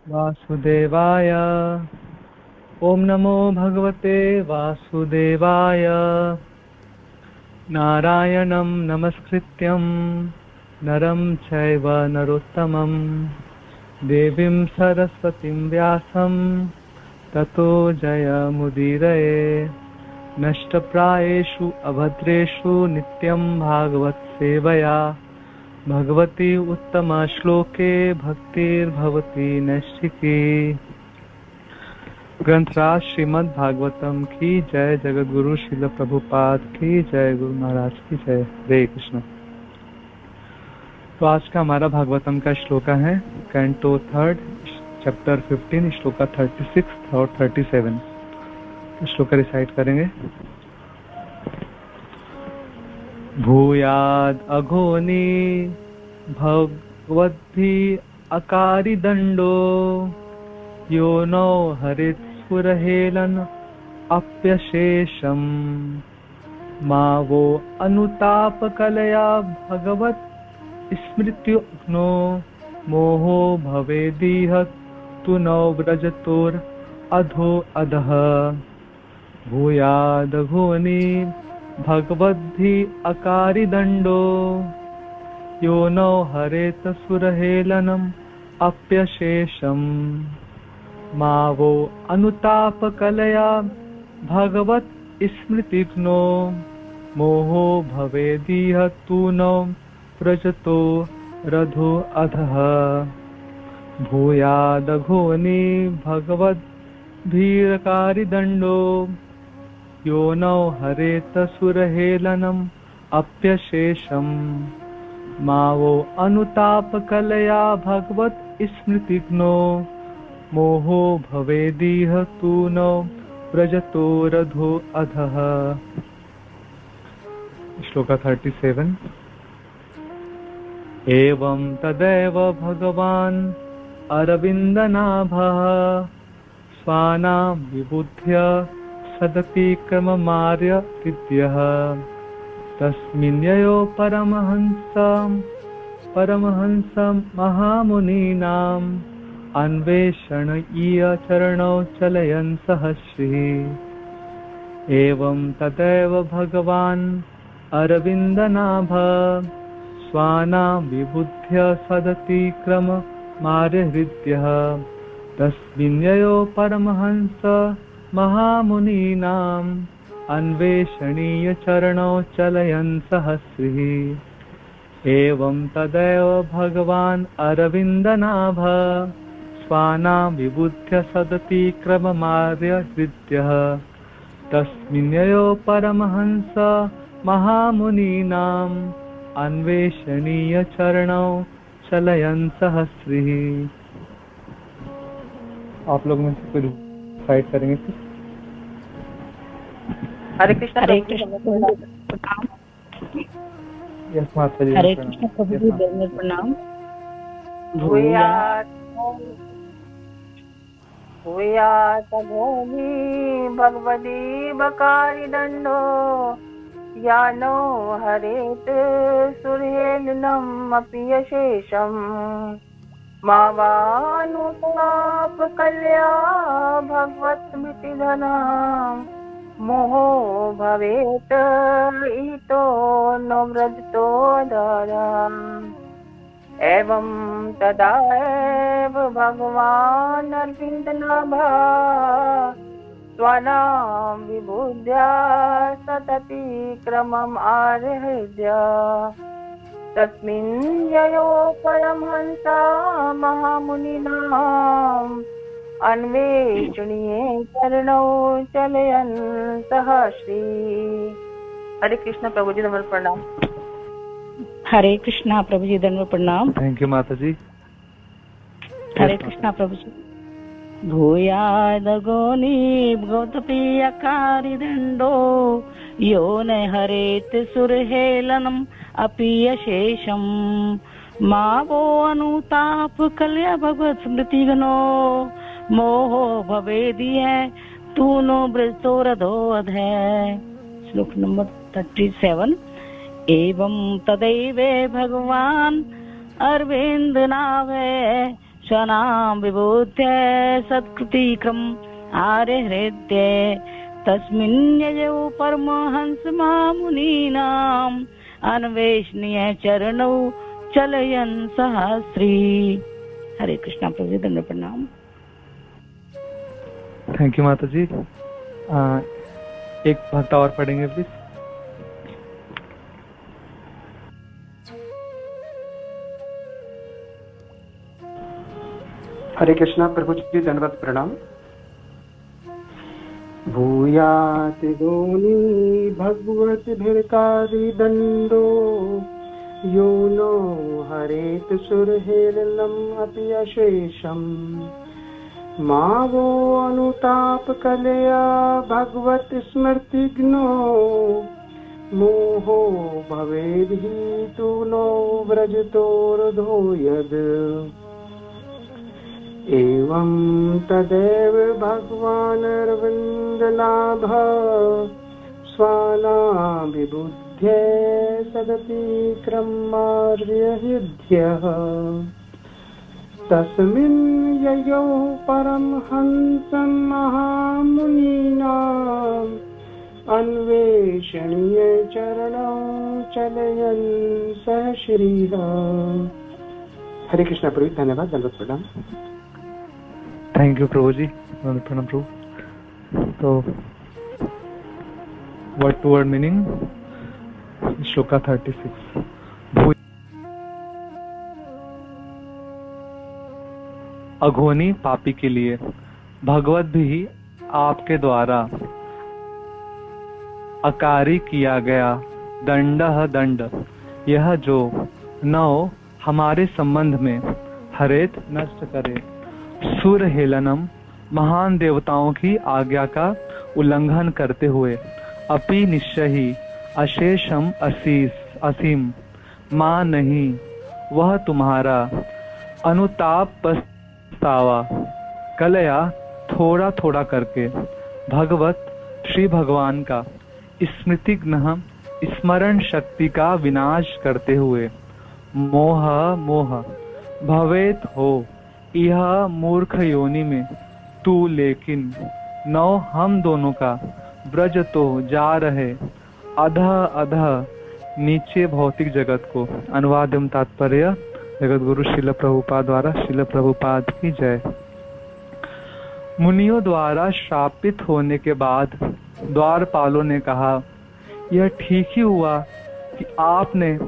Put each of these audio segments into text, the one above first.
वासुदेवाय। ओम नमो भगवते वासुदेवाय। नारायणं नमस्कृत्यं नरं चैव नरोत्तमं देवीं सरस्वतीं व्यासं ततो जयमुदीरये। नष्टप्रायेषु अभद्रेषु नित्यं भागवत सेवया भगवती उत्तम श्लोके भक्तिर्भवती नैष्ठिकी। ग्रंथराज श्रीमद् भागवतम की जय। जगत गुरु श्रील प्रभुपाद की जय। गुरु महाराज की जय। हरे कृष्ण। तो आज का हमारा भागवतम का श्लोका है कैंटो 3 चैप्टर 15 श्लोका 36 और 37। श्लोका रिसाइट करेंगे। भूयाद अघोनी भगवद्भि अकारि दंडो यो नो हरित स्फुरहेलन अप्यशेषम मा वो अनुताप कलया भगवत स्मृत्युग्नो मोहो भवेदीह तु नो व्रजतोर अधो अधः। भूयादघोनि भगवद्भि अकारि दंडो यो नो हरेत सुरहेलनम अप्यशेषम मा वो अनुताप कलया भगवत स्मृतिघ्नो मोहो भवेदीह तु नो व्रजतो रधो अधः। भूयादघोनि भगवद्भिरकारि दंडो यो नो हरेत सुरहेलनम अप्यशेषम मा वो अनुताप कलया भगवत स्मृतिघ्नो मोहो भवेदीह तु नो व्रजतो रधो अधः। श्लोका 37। एवं तदैव भगवान् अरविन्दनाभः स्वानां विबुध्य सदतिक्रममार्य विद्यः तस्मिन् ययो परमहंसं महामुनीनाम् अन्वेषणीय चरणौ चलयन् सहस्री। एवं तदैव भगवान् अरविन्दनाभ स्वानां विबुध्य सदतिक्रममार्यहृद्यः तस्मिन् ययो परमहंस महामुनीनाम् अन्वेषणीय चरणौ चलयन् सहस्री। एवं तदैव भगवान् अरविन्दनाभ स्वानां विबुध्य सदतिक्रममार्यहृद्यः तस्मिन् ययो परमहंस महामुनीनाम् अन्वेषणीय चरणौ चलयन् सहस्री। आप लोग में से कोई फाइट करेंगे फिर? हरे कृष्ण। हरे कृष्ण। यस माता जी। हरे कृष्ण प्रभु जी प्रणाम। भूयात् अघोनि भगवती बकारि दंडो यानो हरेत सुरहेलनम् अप्यशेषम मा वानुताप कल्या भगवत स्मृतिधनम् मोहो भवेत इतो नो व्रजतो अधः। एवं तदा एव भगवान् अरविन्दनाभः स्वानां विबुध्य सदतिक्रमम् आर्यहृद्य तस्मिन् ययो परमहंसा महामुनीनाम् अन्वेषणीय चरणौ चलयन् सहस्री। हरे कृष्ण प्रभु जी दंडवत प्रणाम। हरे कृष्णा प्रभु जी दंडवत प्रणाम। थैंक यू माता जी। हरे कृष्णा प्रभु जी। भूयादघोनि भगवद्भि अकारि दंडो यो न हरेत सुरहेलनम् अप्यशेषम मा वो अनुताप कल्या भगवत स्मृतिघ्नो मोहो भवेदीह तु नो व्रजतो रधो अधः। श्लोक नंबर 37। एवं तदैव भगवान् अरविन्दनाभ स्वनाम विबुध्य सत्कृतिक्रम आर्य हृदय तस्मिन् यजौ परमहंस महामुनीनाम् अन्वेषणीय चरणौ चलयन सहस्री। हरे कृष्णा प्रभु जी, दंड प्रणाम। थैंक यू माता जी। एक भक्ता और पढ़ेंगे प्लीज। हरे कृष्णा प्रभु जी, दंडवत प्रणाम। भूयात् गोनी भगवत भिरकारी दंडो यो नो हरेत सुरहेलम अपि अशेषम मा वो अनुताप कलया भगवत स्मृतिघ्नो मोहो भवेद् हि तु नो व्रजतोर्धो यद् एवं तदेव भगवान् अरविन्दनाभ स्वानाभिबुध्ये सदपि क्रमार्यहृद्यः तस्मिन् ययौ परमहंसं महामुनीनाम् अन्वेषणीय चरणौ चलयन् सह श्रीः। हरे कृष्णा प्रभु, धन्यवाद, दंडवत प्रणाम। थैंक यू प्रभु जी, प्रणाम प्रभु। तो word to word meaning shloka 36। अघोनी पापी के लिए भगवत भी आपके द्वारा अकारी किया गया दंडः दंड, यह जो नौ हमारे संबंध में हरेत नष्ट करे, सुर हेलनम महान देवताओं की आज्ञा का उल्लंघन करते हुए, अपि निश्चय ही अशेषम असीम मां नहीं वह तुम्हारा अनुताप पछतावा कलया थोड़ा थोड़ा करके भगवत श्री भगवान का स्मृतिघ्न स्मरण शक्ति का विनाश करते हुए मोह भवेत हो यह मूर्ख योनि में तू, लेकिन नौ हम दोनों का ब्रज तो जा रहे अधः नीचे भौतिक जगत को। अनुवाद एवं तात्पर्य जगत गुरु श्रील प्रभुपाद द्वारा। श्रील प्रभुपाद की जय। मुनियों द्वारा शापित होने के बाद द्वारपालों ने कहा, यह ठीक ही हुआ कि आपने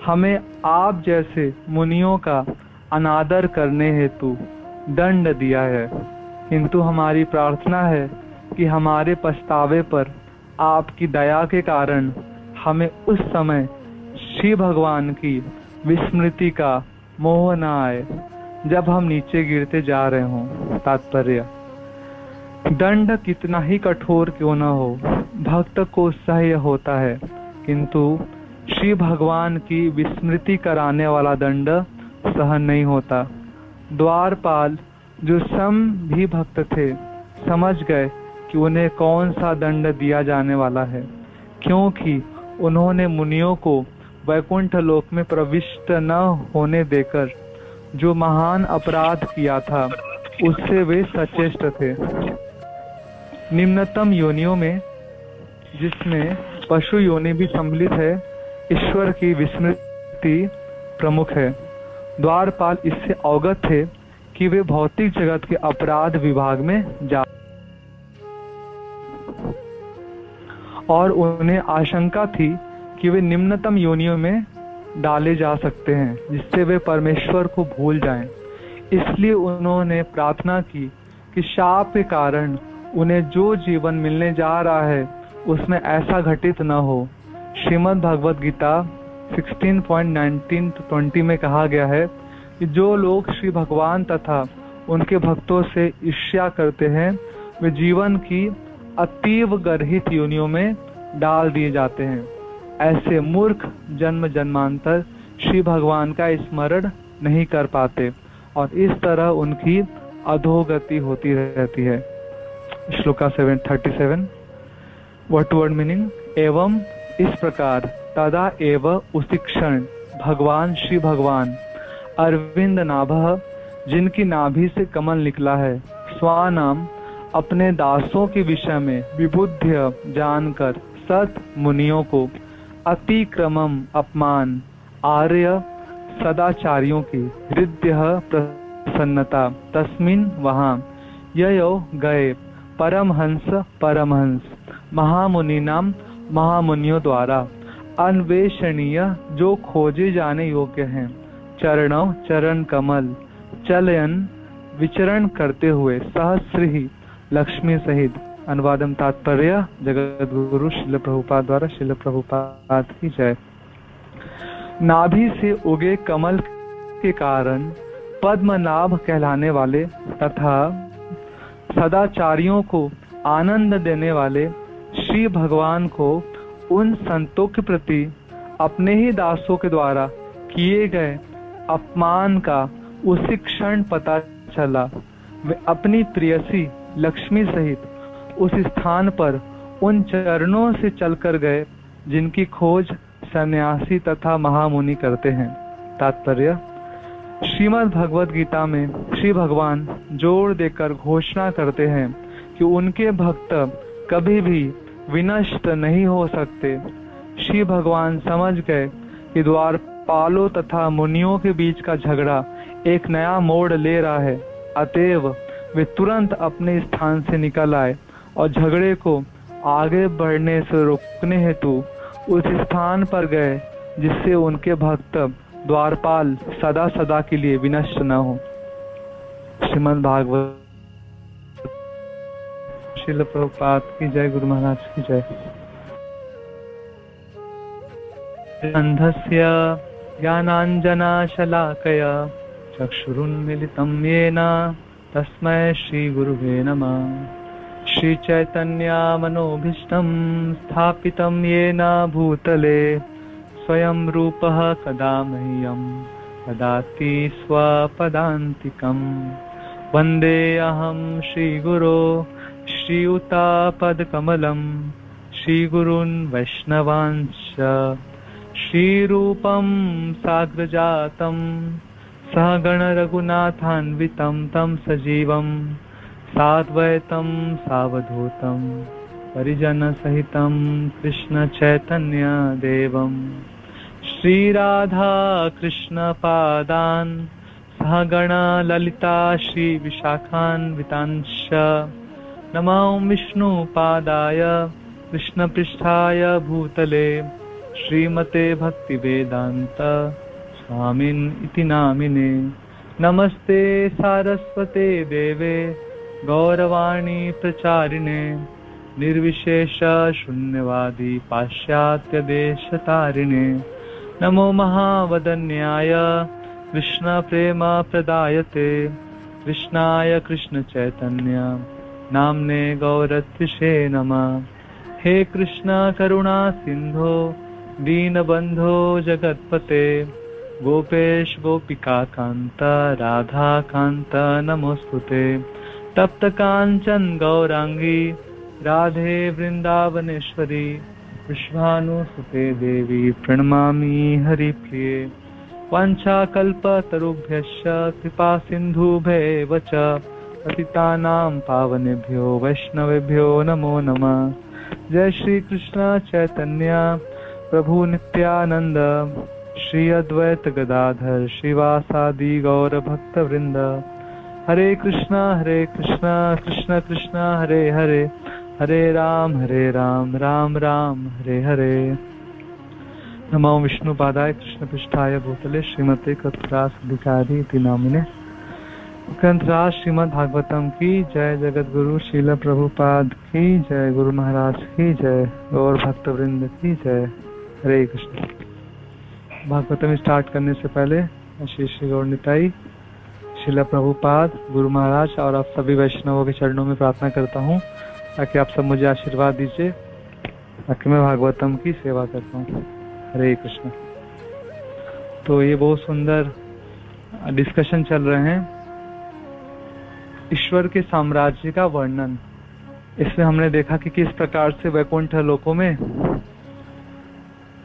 हमें आप जैसे मुनियों का अनादर करने हेतु दंड दिया है, किंतु हमारी प्रार्थना है कि हमारे पछतावे पर आपकी दया के कारण हमें उस समय श्री भगवान की विस्मृति का मोह न आए जब हम नीचे गिरते जा रहे हों। तात्पर्य, दंड कितना ही कठोर क्यों न हो, भक्त को सह्य होता है, किंतु श्री भगवान की विस्मृति कराने वाला दंड सहन नहीं होता। द्वारपाल जो स्वयं भी भक्त थे समझ गए कि उन्हें कौन सा दंड दिया जाने वाला है, क्योंकि उन्होंने मुनियों को वैकुंठ लोक में प्रविष्ट न होने देकर जो महान अपराध किया था उससे वे सचेष्ट थे। निम्नतम योनियों में, जिसमें पशु योनि भी सम्मिलित है, ईश्वर की विस्मृति प्रमुख है। द्वारपाल इससे अवगत थे कि वे भौतिक जगत के अपराध विभाग में जा और उन्हें आशंका थी कि वे निम्नतम योनियों में डाले जा सकते हैं, जिससे वे परमेश्वर को भूल जाएं। इसलिए उन्होंने प्रार्थना की कि शाप के कारण उन्हें जो जीवन मिलने जा रहा है उसमें ऐसा घटित न हो। श्रीमद् भगवद गीता 16.19-20 में कहा गया है कि जो लोग श्री भगवान तथा उनके भक्तों से ईर्ष्या करते हैं वे जीवन की अतीव गर्हित योनियों में डाल दिए जाते हैं। ऐसे मूर्ख जन्म जन्मांतर श्री भगवान का स्मरण नहीं कर पाते और इस तरह उनकी अधोगति होती रहती है। Shloka 37 word to word meaning, एवं इस प्रकार तदा एव उसी क्षण भगवान श्री भगवान अरविंद नाभः जिनकी नाभि से कमल निकला है, स्वानाम अपने दासों के विषय में विबुद्ध जानकर सत मुनियों को अतिक्रमम अपमान, आर्य सदाचारियों की हृदय प्रसन्नता तस्मिन वहां ययो गए परमहंस महामुनि नाम महामुनियों द्वारा अन्वेषणीय जो खोजे जाने योग्य हैं, चरणों चरण कमल चलयन विचरण करते हुए सहस्र ही लक्ष्मी सहित। अनुवादम तात्पर्य जगत गुरु शिल प्रभुपाद द्वारा। शिल प्रभुपाद की जय। नाभि से उगे कमल के कारण पद्मनाभ कहलाने वाले तथा सदाचारियों को आनंद देने वाले श्री भगवान को उन संतों के प्रति अपने ही दासों के द्वारा किए गए अपमान का उसी क्षण पता चला। वे अपनी प्रियसी लक्ष्मी सहित उस स्थान पर उन चरणों से चलकर गए जिनकी खोज सन्यासी तथा महामुनि करते हैं। तात्पर्य, श्रीमद् भगवद गीता में श्री भगवान जोर देकर घोषणा करते हैं कि उनके भक्त कभी भी विनष्ट नहीं हो सकते। श्री भगवान समझ गए कि द्वारपालों तथा मुनियों के बीच का झगड़ा एक नया मोड़ ले रहा है, अतएव वे तुरंत अपने स्थान से निकल आए और झगड़े को आगे बढ़ने से रोकने हेतु उस स्थान पर गए जिससे उनके भक्त द्वारपाल सदा सदा के लिए विनष्ट न हो। श्रीमद् भागवत। श्रील प्रभुपाद की जय। गुरु महाराज की जय। अंधस्य ज्ञानाञ्जनशलाकया चक्षुरुन्मीलितं येन तस्मै श्रीगुरुवे नमः। श्रीचैतन्यमनोभीष्टं स्थापितं येन भूतले स्वयं रूपः कदा मह्यं ददाति स्वपदान्तिकम्। वन्देऽहं श्रीगुरो श्रीयुतापदकमलं श्रीगुरून् वैष्णवांश्च श्रीरूपं साग्रजातं सहगणरघुनाथान्वितं तं सजीवं साद्वैतं सावधूतं परिजनसहितं कृष्णचैतन्यदेवं श्रीराधा कृष्णपादान् सहगणललिता श्रीविशाखान्वितांश्च नमो विष्णुपादाय कृष्णपृष्ठाय भूतले श्रीमते भक्तिवेदान्त स्वामिन् इति नामिने। नमस्ते सारस्वते देवे गौरवाणी प्रचारिणे निर्विशेष शून्यवादी पाश्चात्य देशतारिणे। नमो महावदन्याय कृष्ण प्रेम प्रदायते कृष्णाय कृष्ण चैतन्य नामने गौरत्विषे नमः। हे कृष्ण करुणा सिंधो दीनबंधो जगत्पते गोपेश गोपिका कांत राधा कांत नमोस्तुते। तप्त कांचन गौरांगी राधे वृंदावनेश्वरी वृषभानुसुते देवी प्रणमामि हरिप्रिये। वाञ्छाकल्पतरुभ्यश्च कृपा सिन्धुभ्येव च पतितानां पावनेभ्यो वैष्णवेभ्यो नमो नमः। जय श्री कृष्ण चैतन्य प्रभु नित्यानंद श्री अद्वैत गदाधर श्रीवासादि गौर भक्त वृंद। हरे कृष्णा कृष्ण कृष्ण हरे हरे हरे राम राम राम हरे हरे। नमो विष्णुपादाय कृष्णपृष्ठाय भूतले श्रीमते कत्रासधिकारी इति नामिने। ग्रंथराज श्रीमद् भागवतम की जय। जगत गुरु श्रील प्रभुपाद की जय। गुरु महाराज की जय और भक्त वृंद की जय। हरे कृष्ण। भागवतम स्टार्ट करने से पहले श्री श्री गौर निताई श्रील प्रभुपाद गुरु महाराज और आप सभी वैष्णवों के चरणों में प्रार्थना करता हूँ ताकि आप सब मुझे आशीर्वाद दीजिए ताकि मैं भागवतम की सेवा कर पाऊँ। हरे कृष्ण। तो ये बहुत सुंदर डिस्कशन चल रहे हैं ईश्वर के साम्राज्य का वर्णन। इसमें हमने देखा कि किस प्रकार से वैकुंठ लोकों में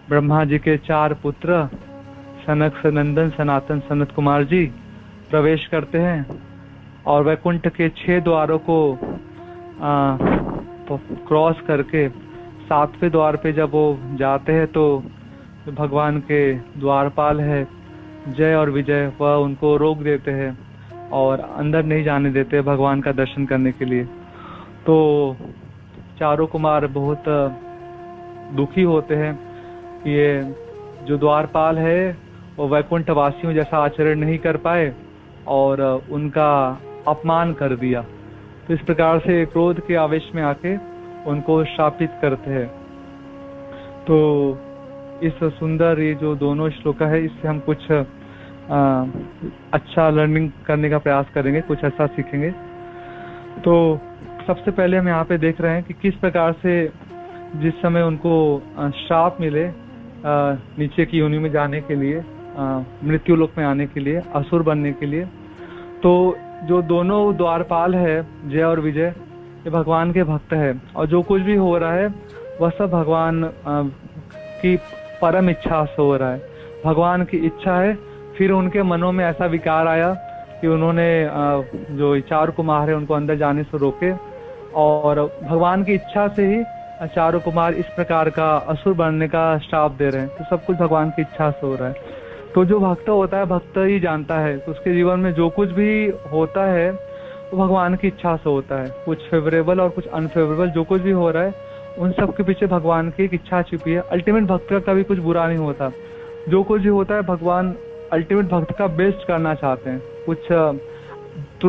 ब्रह्मा जी के 4 पुत्र सनक सनंदन सनातन सनत कुमार जी प्रवेश करते हैं और वैकुंठ के 6 द्वारों को क्रॉस करके 7वें द्वार पे जब वो जाते हैं तो भगवान के द्वारपाल है जय और विजय, वह उनको रोक देते हैं और अंदर नहीं जाने देते भगवान का दर्शन करने के लिए। तो चारों कुमार बहुत दुखी होते हैं। ये जो द्वारपाल है वो वैकुंठ वासियों जैसा आचरण नहीं कर पाए और उनका अपमान कर दिया। तो इस प्रकार से क्रोध के आवेश में आके उनको शापित करते हैं। तो इस सुंदर ये जो दोनों श्लोक है, इससे हम कुछ अच्छा लर्निंग करने का प्रयास करेंगे, कुछ ऐसा सीखेंगे। तो सबसे पहले हम यहाँ पे देख रहे हैं कि किस प्रकार से जिस समय उनको श्राप मिले नीचे की योनि में जाने के लिए, मृत्यु लोक में आने के लिए, असुर बनने के लिए, तो जो दोनों द्वारपाल है जय और विजय, ये भगवान के भक्त है और जो कुछ भी हो रहा है वह सब भगवान की परम इच्छा से हो रहा है। भगवान की इच्छा है। फिर उनके मनों में ऐसा विकार आया कि उन्होंने जो 4 कुमार है उनको अंदर जाने से रोके और भगवान की इच्छा से ही 4 कुमार इस प्रकार का असुर बनने का श्राप दे रहे हैं। तो सब कुछ भगवान की इच्छा से हो रहा है। तो जो भक्त होता है, भक्त ही जानता है। तो उसके जीवन में जो कुछ भी होता है वो भगवान की इच्छा से होता है। कुछ फेवरेबल और कुछ अनफेवरेबल जो कुछ भी हो रहा है उन सब के पीछे भगवान की एक इच्छा छिपी है। अल्टीमेट भक्त का कभी कुछ बुरा नहीं होता। जो कुछ भी होता है भगवान अल्टीमेट भक्त का बेस्ट करना चाहते हैं। कुछ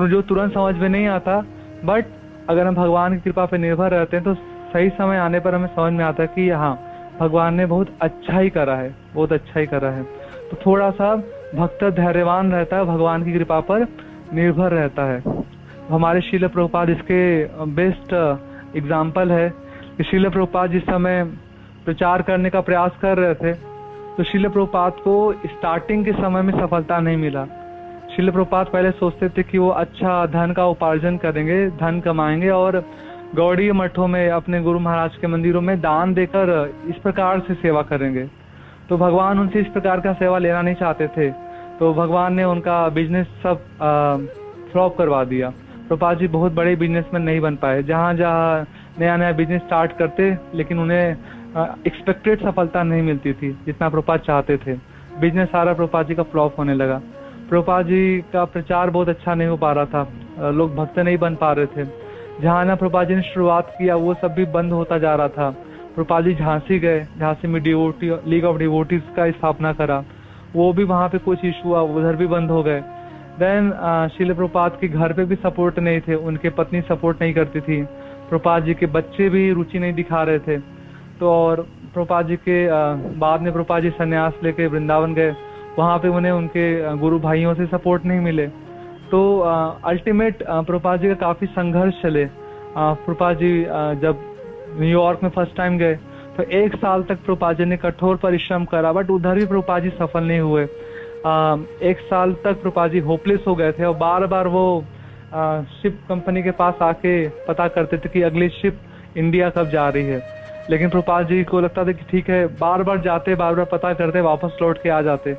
जो तुरंत समझ में नहीं आता, बट अगर हम भगवान की कृपा पर निर्भर रहते हैं तो सही समय आने पर हमें समझ में आता है कि हाँ, भगवान ने बहुत अच्छा ही करा है, बहुत अच्छा ही करा है। तो थोड़ा सा भक्त धैर्यवान रहता है, भगवान की कृपा पर निर्भर रहता है। हमारे शील प्रभुपाद इसके बेस्ट एग्जाम्पल है कि शील प्रभुपाद जिस समय प्रचार करने का प्रयास कर रहे थे तो शील प्रभुपाद को स्टार्टिंग के समय में सफलता नहीं मिला। शील प्रभुपाद पहले सोचते थे कि वो अच्छा धन का उपार्जन करेंगे, धन कमाएंगे और गौड़ीय मठों में, अपने गुरु महाराज के मंदिरों में दान देकर इस प्रकार से सेवा करेंगे। तो भगवान उनसे इस प्रकार का सेवा लेना नहीं चाहते थे। तो भगवान ने उनका बिजनेस सब फ्लॉप करवा दिया। प्रभुपाद जी बहुत बड़े बिजनेसमैन नहीं बन पाए। जहाँ जहाँ नया नया बिजनेस स्टार्ट करते, लेकिन उन्हें एक्सपेक्टेड सफलता नहीं मिलती थी जितना प्रभुपाद चाहते थे। बिजनेस सारा प्रभुपाद जी का फ्लॉप होने लगा। प्रभुपाद जी का प्रचार बहुत अच्छा नहीं हो पा रहा था, लोग भक्त नहीं बन पा रहे थे। जहाँ ना प्रभुपाद जी ने शुरुआत किया वो सब भी बंद होता जा रहा था। प्रभुपाद जी झांसी गए, झांसी में डिवोटी लीग ऑफ डिवोटीज का स्थापना करा, वो भी वहाँ पे कुछ इशू हुआ, उधर भी बंद हो गए। देन शील प्रभुपाद के घर पे भी सपोर्ट नहीं थे, उनके पत्नी सपोर्ट नहीं करती थी, प्रभुपाद जी के बच्चे भी रुचि नहीं दिखा रहे थे। तो और प्रभुपाद जी के बाद में प्रभुपाद जी संन्यास लेके वृंदावन गए, वहाँ पे उन्हें उनके गुरु भाइयों से सपोर्ट नहीं मिले। तो अल्टीमेट प्रभुपाद जी का काफी संघर्ष चले। प्रभुपाद जी जब न्यूयॉर्क में फर्स्ट टाइम गए तो 1 साल तक प्रभुपाद जी ने कठोर परिश्रम करा, बट उधर भी प्रभुपाद जी सफल नहीं हुए। 1 साल तक प्रभुपाद जी होपलेस हो गए थे और बार बार वो शिप कंपनी के पास आके पता करते थे कि अगली शिप इंडिया कब जा रही है। लेकिन प्रभुपाद जी को लगता था कि ठीक है, बार बार जाते, बार बार पता करते, वापस लौट के आ जाते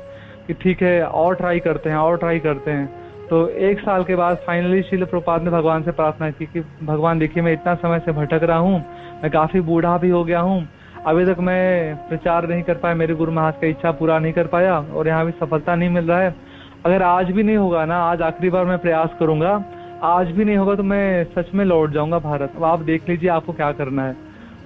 कि ठीक है और ट्राई करते हैं, और ट्राई करते हैं। तो 1 साल के बाद फाइनली शील प्रभुपाद ने भगवान से प्रार्थना की कि भगवान देखिए, मैं इतना समय से भटक रहा हूँ, मैं काफी बूढ़ा भी हो गया हूँ, अभी तक मैं प्रचार नहीं कर पाया, मेरे गुरु महाराज का इच्छा पूरा नहीं कर पाया और यहाँ भी सफलता नहीं मिल रहा है। अगर आज भी नहीं होगा ना, आज आखिरी बार मैं प्रयास करूंगा, आज भी नहीं होगा तो मैं सच में लौट जाऊंगा भारत। अब आप देख लीजिए आपको क्या करना है।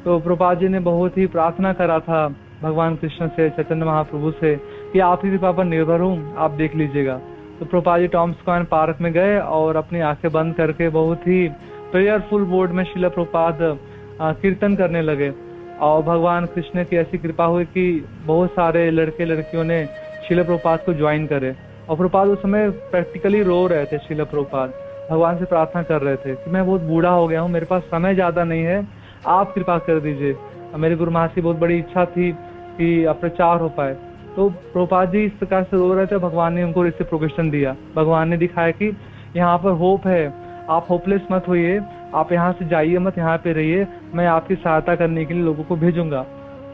तो प्रभुपाद जी ने बहुत ही प्रार्थना करा था भगवान कृष्ण से, चैतन्य महाप्रभु से कि आप ही कृपा पर निर्भर हूँ, आप देख लीजिएगा। तो Prabhupada ji Tom square park में गए और अपनी आंखें बंद करके बहुत ही प्रेयरफुल बोर्ड में शील प्रभुपाद कीर्तन करने लगे और भगवान कृष्ण की ऐसी कृपा हुई कि बहुत सारे लड़के लड़कियों ने शील प्रभुपाद को ज्वाइन करे। और प्रभुपाद उस समय प्रैक्टिकली रो रहे थे। शील प्रभुपाद भगवान से प्रार्थना कर रहे थे कि मैं बहुत बूढ़ा हो गया हूँ, मेरे पास समय ज्यादा नहीं है, आप कृपा कर दीजिए। मेरे गुरु महाराज की बहुत बड़ी इच्छा थी कि प्रचार हो पाए। तो प्रभुपाद जी इस प्रकार से रो रहे थे, भगवान ने उनको रेसिप्रोकेशन दिया। भगवान ने दिखाया कि यहाँ पर होप है, आप होपलेस मत होइए, आप यहाँ से जाइए मत, यहाँ पे रहिए, मैं आपकी सहायता करने के लिए लोगों को भेजूंगा।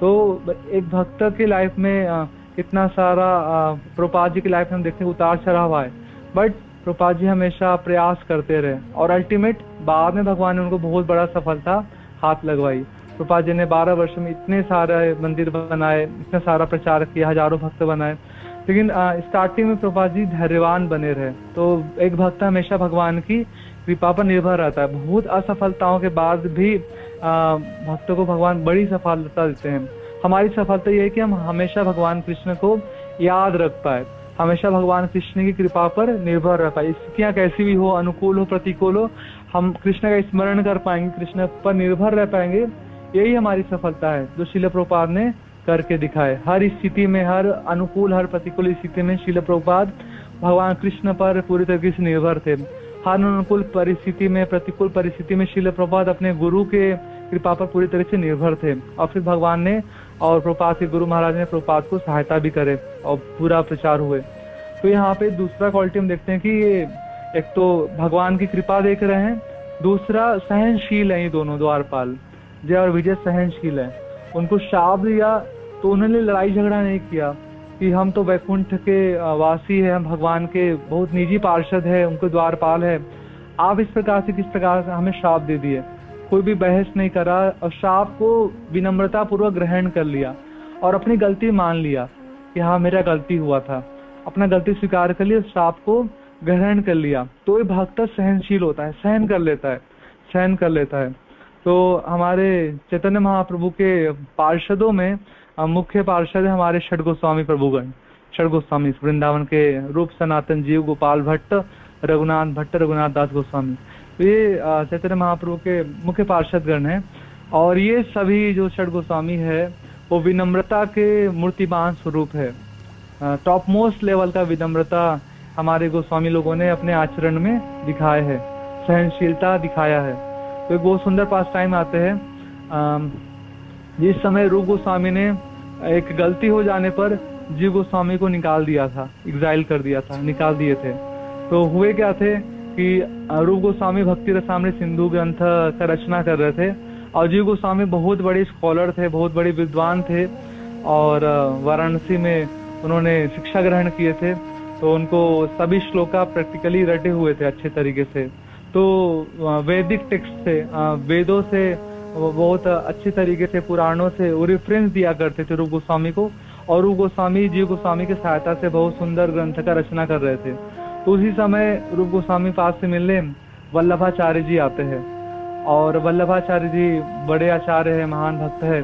तो एक भक्त की लाइफ में कितना सारा प्रभुपाद जी की लाइफ में हम देखते हैं उतार चढ़ाव है, बट प्रभुपाद जी हमेशा प्रयास करते रहे और अल्टीमेट बाद में भगवान ने उनको बहुत बड़ा सफलता हाथ लगवाई। प्रभुपाद जी ने 12 वर्ष में इतने सारे मंदिर बनाए, इतना सारा प्रचार किया, हजारों भक्त बनाए, लेकिन स्टार्टिंग में प्रभुपाद जी धैर्यवान बने रहे। तो एक भक्त हमेशा भगवान की कृपा पर निर्भर रहता है। बहुत असफलताओं के बाद भी भक्तों को भगवान बड़ी सफलता देते हैं। हमारी सफलता ये है कि हम हमेशा भगवान कृष्ण को याद रख पाए, हमेशा भगवान कृष्ण की कृपा पर निर्भर रह पाए। स्थितियां कैसी भी हो, अनुकूल हो प्रतिकूल हो, हम कृष्ण का स्मरण कर पाएंगे, कृष्ण पर निर्भर रह पाएंगे। यही हमारी सफलता है जो श्रील प्रभुपाद ने करके दिखाए। हर स्थिति में, हर अनुकूल हर प्रतिकूल स्थिति में श्रील प्रभुपाद भगवान कृष्ण पर पूरी तरीके से निर्भर थे। हर अनुकूल परिस्थिति में, प्रतिकूल परिस्थिति में श्रील प्रभुपाद अपने गुरु के कृपा पर पूरी तरह से निर्भर थे। और फिर भगवान ने और प्रभुपाद के गुरु महाराज ने प्रभुपाद को सहायता भी करे और पूरा प्रचार हुए। तो यहाँ पे दूसरा क्वालिटी हम देखते हैं कि ये एक तो भगवान की कृपा देख रहे हैं, दूसरा सहनशील है। ये दोनों द्वारपाल जय और विजय सहनशील है। उनको शाप दिया तो उन्होंने लड़ाई झगड़ा नहीं किया कि हम तो वैकुंठ के वासी है, हम भगवान के बहुत निजी पार्षद है, उनको द्वारपाल है, आप इस प्रकार से किस प्रकार से हमें शाप दे दिए। कोई भी बहस नहीं करा और शाप को विनम्रता पूर्वक ग्रहण कर लिया और अपनी गलती मान लिया कि हाँ मेरा गलती हुआ था, अपना गलती स्वीकार कर लिया, शाप को ग्रहण कर लिया। तो ये भक्त सहनशील होता है, सहन कर लेता है। तो हमारे चैतन्य महाप्रभु के पार्षदों में मुख्य पार्षद है हमारे षड गोस्वामी प्रभुगण, षड गोस्वामी वृंदावन के रूप सनातन जीव गोपाल भट्ट, रघुनाथ भट्ट, रघुनाथ दास गोस्वामी। तो ये चैतन्य महाप्रभु के मुख्य पार्षदगण हैं। और ये सभी जो षड गोस्वामी है वो विनम्रता के मूर्तिमान स्वरूप है। टॉप मोस्ट लेवल का विनम्रता हमारे गोस्वामी लोगों ने अपने आचरण में दिखाया है, सहनशीलता दिखाया है। तो एक बहुत सुंदर पास टाइम आते हैं। जिस समय रूप गोस्वामी ने एक गलती हो जाने पर जीव गोस्वामी को निकाल दिया था, एग्जाइल कर दिया था, निकाल दिए थे। तो हुए क्या थे कि रूप गोस्वामी भक्ति रसामृत सिंधु ग्रंथ का रचना कर रहे थे और जीव गोस्वामी बहुत बड़े स्कॉलर थे, बहुत बड़े विद्वान थे और वाराणसी में उन्होंने शिक्षा ग्रहण किए थे। तो उनको सभी श्लोका प्रैक्टिकली रटे हुए थे अच्छे तरीके से। तो वैदिक टेक्स्ट से, वेदों से बहुत अच्छे तरीके से, पुराणों से वो रेफरेंस दिया करते थे रूप गोस्वामी को। और रूप गोस्वामी जीव गोस्वामी की सहायता से बहुत सुंदर ग्रंथ का रचना कर रहे थे। तो उसी समय रूप गोस्वामी पास से मिलने वल्लभाचार्य जी आते हैं और वल्लभाचार्य जी बड़े आचार्य है, महान भक्त है।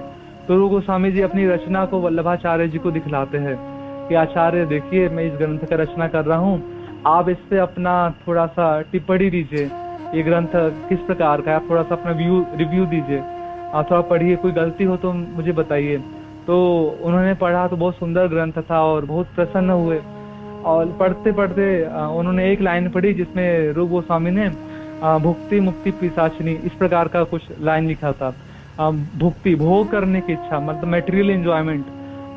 तो रूप गोस्वामी जी अपनी रचना को वल्लभाचार्य जी को दिखलाते हैं कि आचार्य देखिए मैं इस ग्रंथ का रचना कर रहा हूँ, आप इस पे अपना थोड़ा सा टिप्पणी दीजिए, ये ग्रंथ किस प्रकार का है, आप थोड़ा सा अपना रिव्यू दीजिए, आप थोड़ा पढ़िए, कोई गलती हो तो मुझे बताइए। तो उन्होंने पढ़ा तो बहुत सुंदर ग्रंथ था और बहुत प्रसन्न हुए। और पढ़ते पढ़ते उन्होंने एक लाइन पढ़ी जिसमें रूप गोस्वामी ने भुक्ति मुक्ति पिशाचिनी इस प्रकार का कुछ लाइन लिखा था। भुक्ति भोग करने की इच्छा, मतलब मेटेरियल एंजॉयमेंट,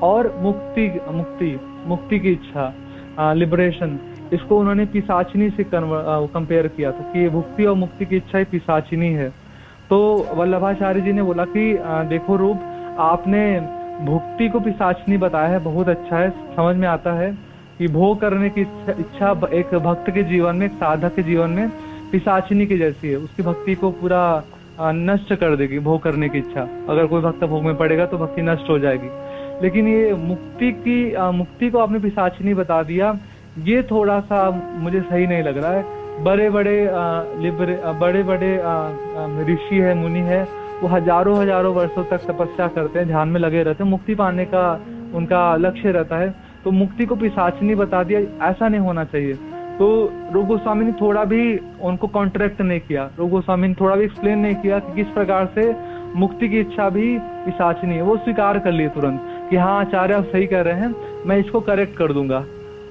और मुक्ति की इच्छा, लिबरेशन, इसको उन्होंने पिशाचिनी से कंपेयर किया था कि भुक्ति और मुक्ति की इच्छा पिशाचिनी है। तो वल्लभाचार्य जी ने बोला कि देखो रूप, आपने भुक्ति को पिशाचिनी बताया है, बहुत अच्छा है, समझ में आता है कि भोग करने की इच्छा एक भक्त के जीवन में, एक साधक के जीवन में पिशाचिनी की जैसी है, उसकी भक्ति को पूरा नष्ट कर देगी भोग करने की इच्छा। अगर कोई भक्त भोग में पड़ेगा तो भक्ति नष्ट हो जाएगी। लेकिन ये मुक्ति को आपने पिशाचिनी बता दिया, ये थोड़ा सा मुझे सही नहीं लग रहा है। बड़े बड़े ऋषि है, मुनि है, वो हजारों वर्षों तक तपस्या करते हैं, ध्यान में लगे रहते हैं, मुक्ति पाने का उनका लक्ष्य रहता है। तो मुक्ति को पिशाचिनी बता दिया, ऐसा नहीं होना चाहिए। तो रूप गोस्वामी ने थोड़ा भी उनको कॉन्ट्रैक्ट नहीं किया, रूप गोस्वामी ने थोड़ा भी एक्सप्लेन नहीं किया कि किस प्रकार से मुक्ति की इच्छा भी पिशाचिनी है। वो स्वीकार कर लिए तुरंत कि हाँ आचार्य आप सही कह रहे हैं, मैं इसको करेक्ट कर दूंगा,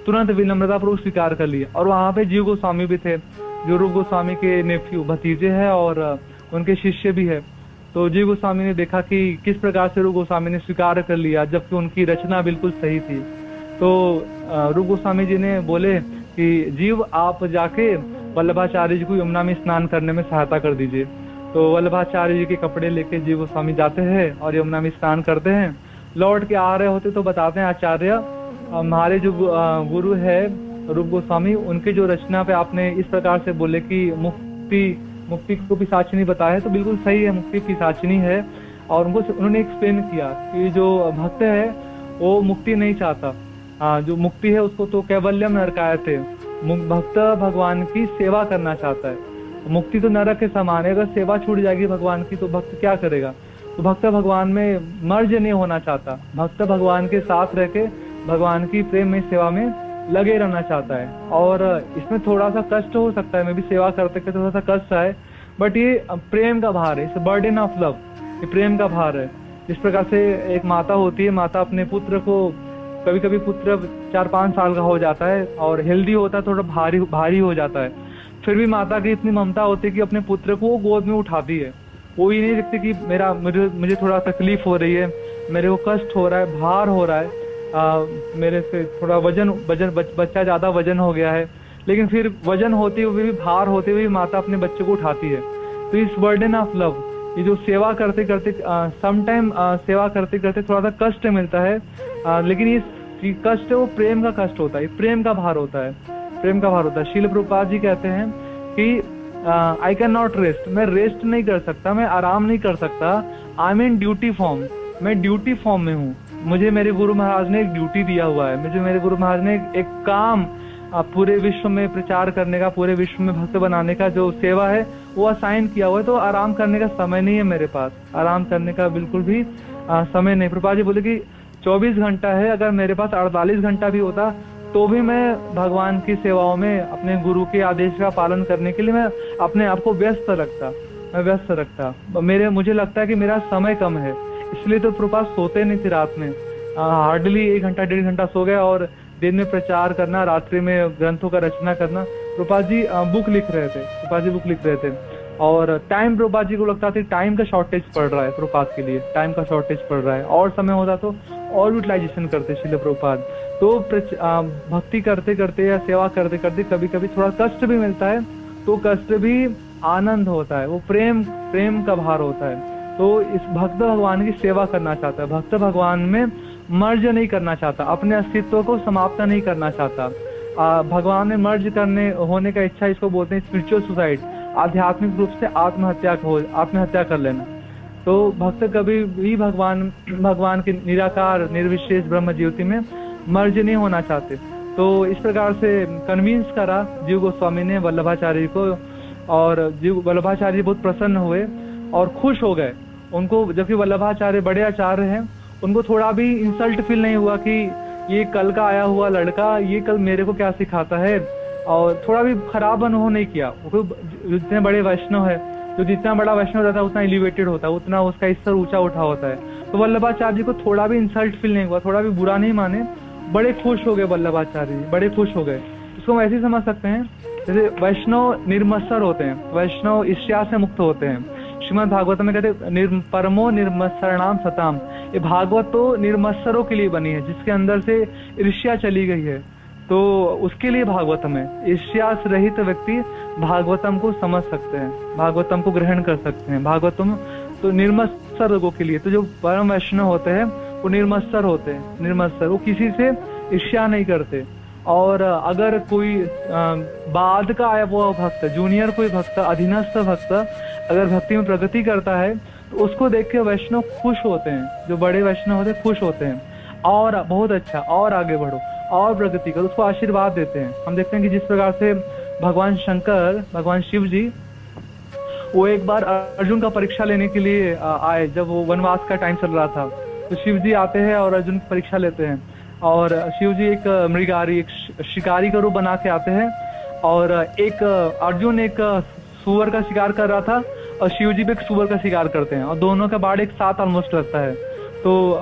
तुरंत विनम्रता पूर्वक स्वीकार कर लिए। और वहां पे जीव गोस्वामी भी थे जो रूप गोस्वामी के नेफ्यू भतीजे हैं और उनके शिष्य भी है। तो जीव गोस्वामी ने देखा कि किस प्रकार से रूप गोस्वामी ने स्वीकार कर लिया जबकि उनकी रचना बिल्कुल सही थी। तो रूप गोस्वामी जी ने बोले कि जीव आप जाके वल्लभाचार्य जी को यमुना में स्नान करने में सहायता कर दीजिए। तो वल्लभाचार्य जी के कपड़े लेके जीव गोस्वामी जाते हैं और यमुना में स्नान करते हैं। लौट के आ रहे होते तो बताते हैं आचार्य हमारे जो गुरु है रूप गोस्वामी, उनकी जो रचना पे आपने इस प्रकार से बोले कि मुक्ति को पिशाचिनी बताया है, तो बिल्कुल सही है, मुक्ति पिशाचिनी है। और उन्होंने एक्सप्लेन किया कि जो भक्त है वो मुक्ति नहीं चाहता, जो मुक्ति है उसको तो कैवल्यम नरकायते, भक्त भगवान की सेवा करना चाहता है। मुक्ति तो नरक के समान है, अगर सेवा छूट जाएगी भगवान की तो भक्त क्या करेगा। तो भक्त भगवान में मर्ज नहीं होना चाहता, भक्त भगवान के साथ रह के भगवान की प्रेम में सेवा में लगे रहना चाहता है। और इसमें थोड़ा सा कष्ट हो सकता है, मैं भी सेवा करते करते थोड़ा सा कष्ट आए, बट ये प्रेम का भार है, इट्स बर्डन ऑफ लव, ये प्रेम का भार है। जिस प्रकार से एक माता होती है, माता अपने पुत्र को, कभी कभी पुत्र 4-5 साल का हो जाता है और हेल्दी होता है, थोड़ा भारी हो जाता है, फिर भी माता की इतनी ममता होती है कि अपने पुत्र को वो गोद में उठाती है। वो ये नहीं देखती कि मुझे थोड़ा तकलीफ हो रही है, मेरे को कष्ट हो रहा है, भार हो रहा है, मेरे से थोड़ा बच्चा ज्यादा वजन हो गया है, लेकिन फिर वजन होते हुए भी, भार होते हुए भी माता अपने बच्चे को उठाती है। तो इस बर्डन ऑफ लव, ये जो सेवा करते करते समटाइम सेवा करते करते थोड़ा सा कष्ट मिलता है, लेकिन ये कष्ट है वो प्रेम का कष्ट होता है, प्रेम का भार होता है, प्रेम का भार होता है। श्रील प्रभुपाद जी कहते हैं कि आई कैन नॉट रेस्ट, मैं रेस्ट नहीं कर सकता, मैं आराम नहीं कर सकता, I am in duty form, मैं ड्यूटी फॉर्म में हूँ। मुझे मेरे गुरु महाराज ने एक ड्यूटी दिया हुआ है, मुझे मेरे गुरु महाराज ने एक काम पूरे विश्व में प्रचार करने का, पूरे विश्व में भक्त बनाने का जो सेवा है वो असाइन किया हुआ है। तो आराम करने का समय नहीं है मेरे पास, आराम करने का बिल्कुल भी समय नहीं। प्रभुपाद जी बोले कि 24 घंटा है, अगर मेरे पास 48 घंटा भी होता तो भी मैं भगवान की सेवाओं में, अपने गुरु के आदेश का पालन करने के लिए मैं अपने आप को व्यस्त रखता। मुझे लगता है कि मेरा समय कम है, इसलिए तो प्रभुपाद सोते नहीं थे रात में, हार्डली 1 घंटा 1.5 घंटा सो गए, और दिन में प्रचार करना, रात्रि में ग्रंथों का रचना करना। प्रभुपाद जी बुक लिख रहे थे, और टाइम प्रभुपाद जी को लगता था टाइम का शॉर्टेज पड़ रहा है, प्रभुपाद के लिए टाइम का शॉर्टेज पड़ रहा है, और समय होता तो और यूटिलाइजेशन करते श्रील प्रभुपाद। तो भक्ति करते करते या सेवा करते करते कभी कभी थोड़ा कष्ट भी मिलता है, तो कष्ट भी आनंद होता है, वो प्रेम का भार होता है। तो इस भक्त भगवान की सेवा करना चाहता है, भक्त भगवान में मर्ज नहीं करना चाहता, अपने अस्तित्व को समाप्त नहीं करना चाहता। भगवान में मर्ज होने का इच्छा, इसको बोलते हैं स्पिरिचुअल सुसाइड, आध्यात्मिक रूप से आत्महत्या कर लेना। तो भक्त कभी भी भगवान के निराकार निर्विशेष ब्रह्म ज्योति में मर्ज नहीं होना चाहते। तो इस प्रकार से कन्विंस करा जीव गोस्वामी ने वल्लभाचार्य को, और जीव वल्लभाचार्य बहुत प्रसन्न हुए और खुश हो गए उनको। जबकि वल्लभाचार्य बड़े आचार्य हैं, उनको थोड़ा भी इंसल्ट फील नहीं हुआ कि ये कल का आया हुआ लड़का ये कल मेरे को क्या सिखाता है, और थोड़ा भी खराब अनुभव नहीं किया। जितने बड़े वैष्णव है, तो जितना बड़ा वैष्णव रहता है उतना एलिवेटेड होता है, उतना उसका स्तर ऊंचा उठा होता है। तो वल्लभाचार्य जी को थोड़ा भी इंसल्ट फील नहीं हुआ, थोड़ा भी बुरा नहीं माने, बड़े खुश हो गए वल्लभाचार्य जी, बड़े खुश हो गए। इसको हम ऐसे ही समझ सकते हैं जैसे वैष्णव निर्मत्सर होते हैं, वैष्णव ईर्ष्या से मुक्त होते हैं। श्रीमद् भागवत में कहते परमो निर्मत्सरणाम सताम, ये भागवत तो निर्मत्सरों के लिए बनी है, जिसके अंदर से ईर्ष्या चली गई है, तो उसके लिए भागवतम है। ईर्ष्या रहित व्यक्ति भागवतम को समझ सकते हैं, भागवतम को ग्रहण कर सकते हैं। भागवतम तो निर्मत्सर लोगों के लिए, तो जो परम वैष्णव होते हैं वो निर्मत्सर होते हैं, निर्मत्सर, वो किसी से ईर्ष्या नहीं करते। और अगर कोई बाद का आया वो भक्त, जूनियर कोई भक्त, अधीनस्थ भक्त अगर भक्ति में प्रगति करता है तो उसको देख के वैष्णव खुश होते हैं, जो बड़े वैष्णव होते हैं खुश होते हैं, और बहुत अच्छा, और आगे बढ़ो, और प्रगति करो, उसको आशीर्वाद देते हैं। हम देखते हैं कि जिस प्रकार से भगवान शंकर, भगवान शिव जी, वो एक बार अर्जुन का परीक्षा लेने के लिए आए, जब वो वनवास का टाइम चल रहा था, तो शिव जी आते हैं और अर्जुन की परीक्षा लेते हैं। और शिव जी एक मृगारी, एक शिकारी का रूप बना के आते हैं, और एक अर्जुन एक सुअर का शिकार कर रहा था और शिव जी भी एक सुअर का शिकार करते हैं, और दोनों का बाढ़ एक साथ ऑलमोस्ट लगता है। तो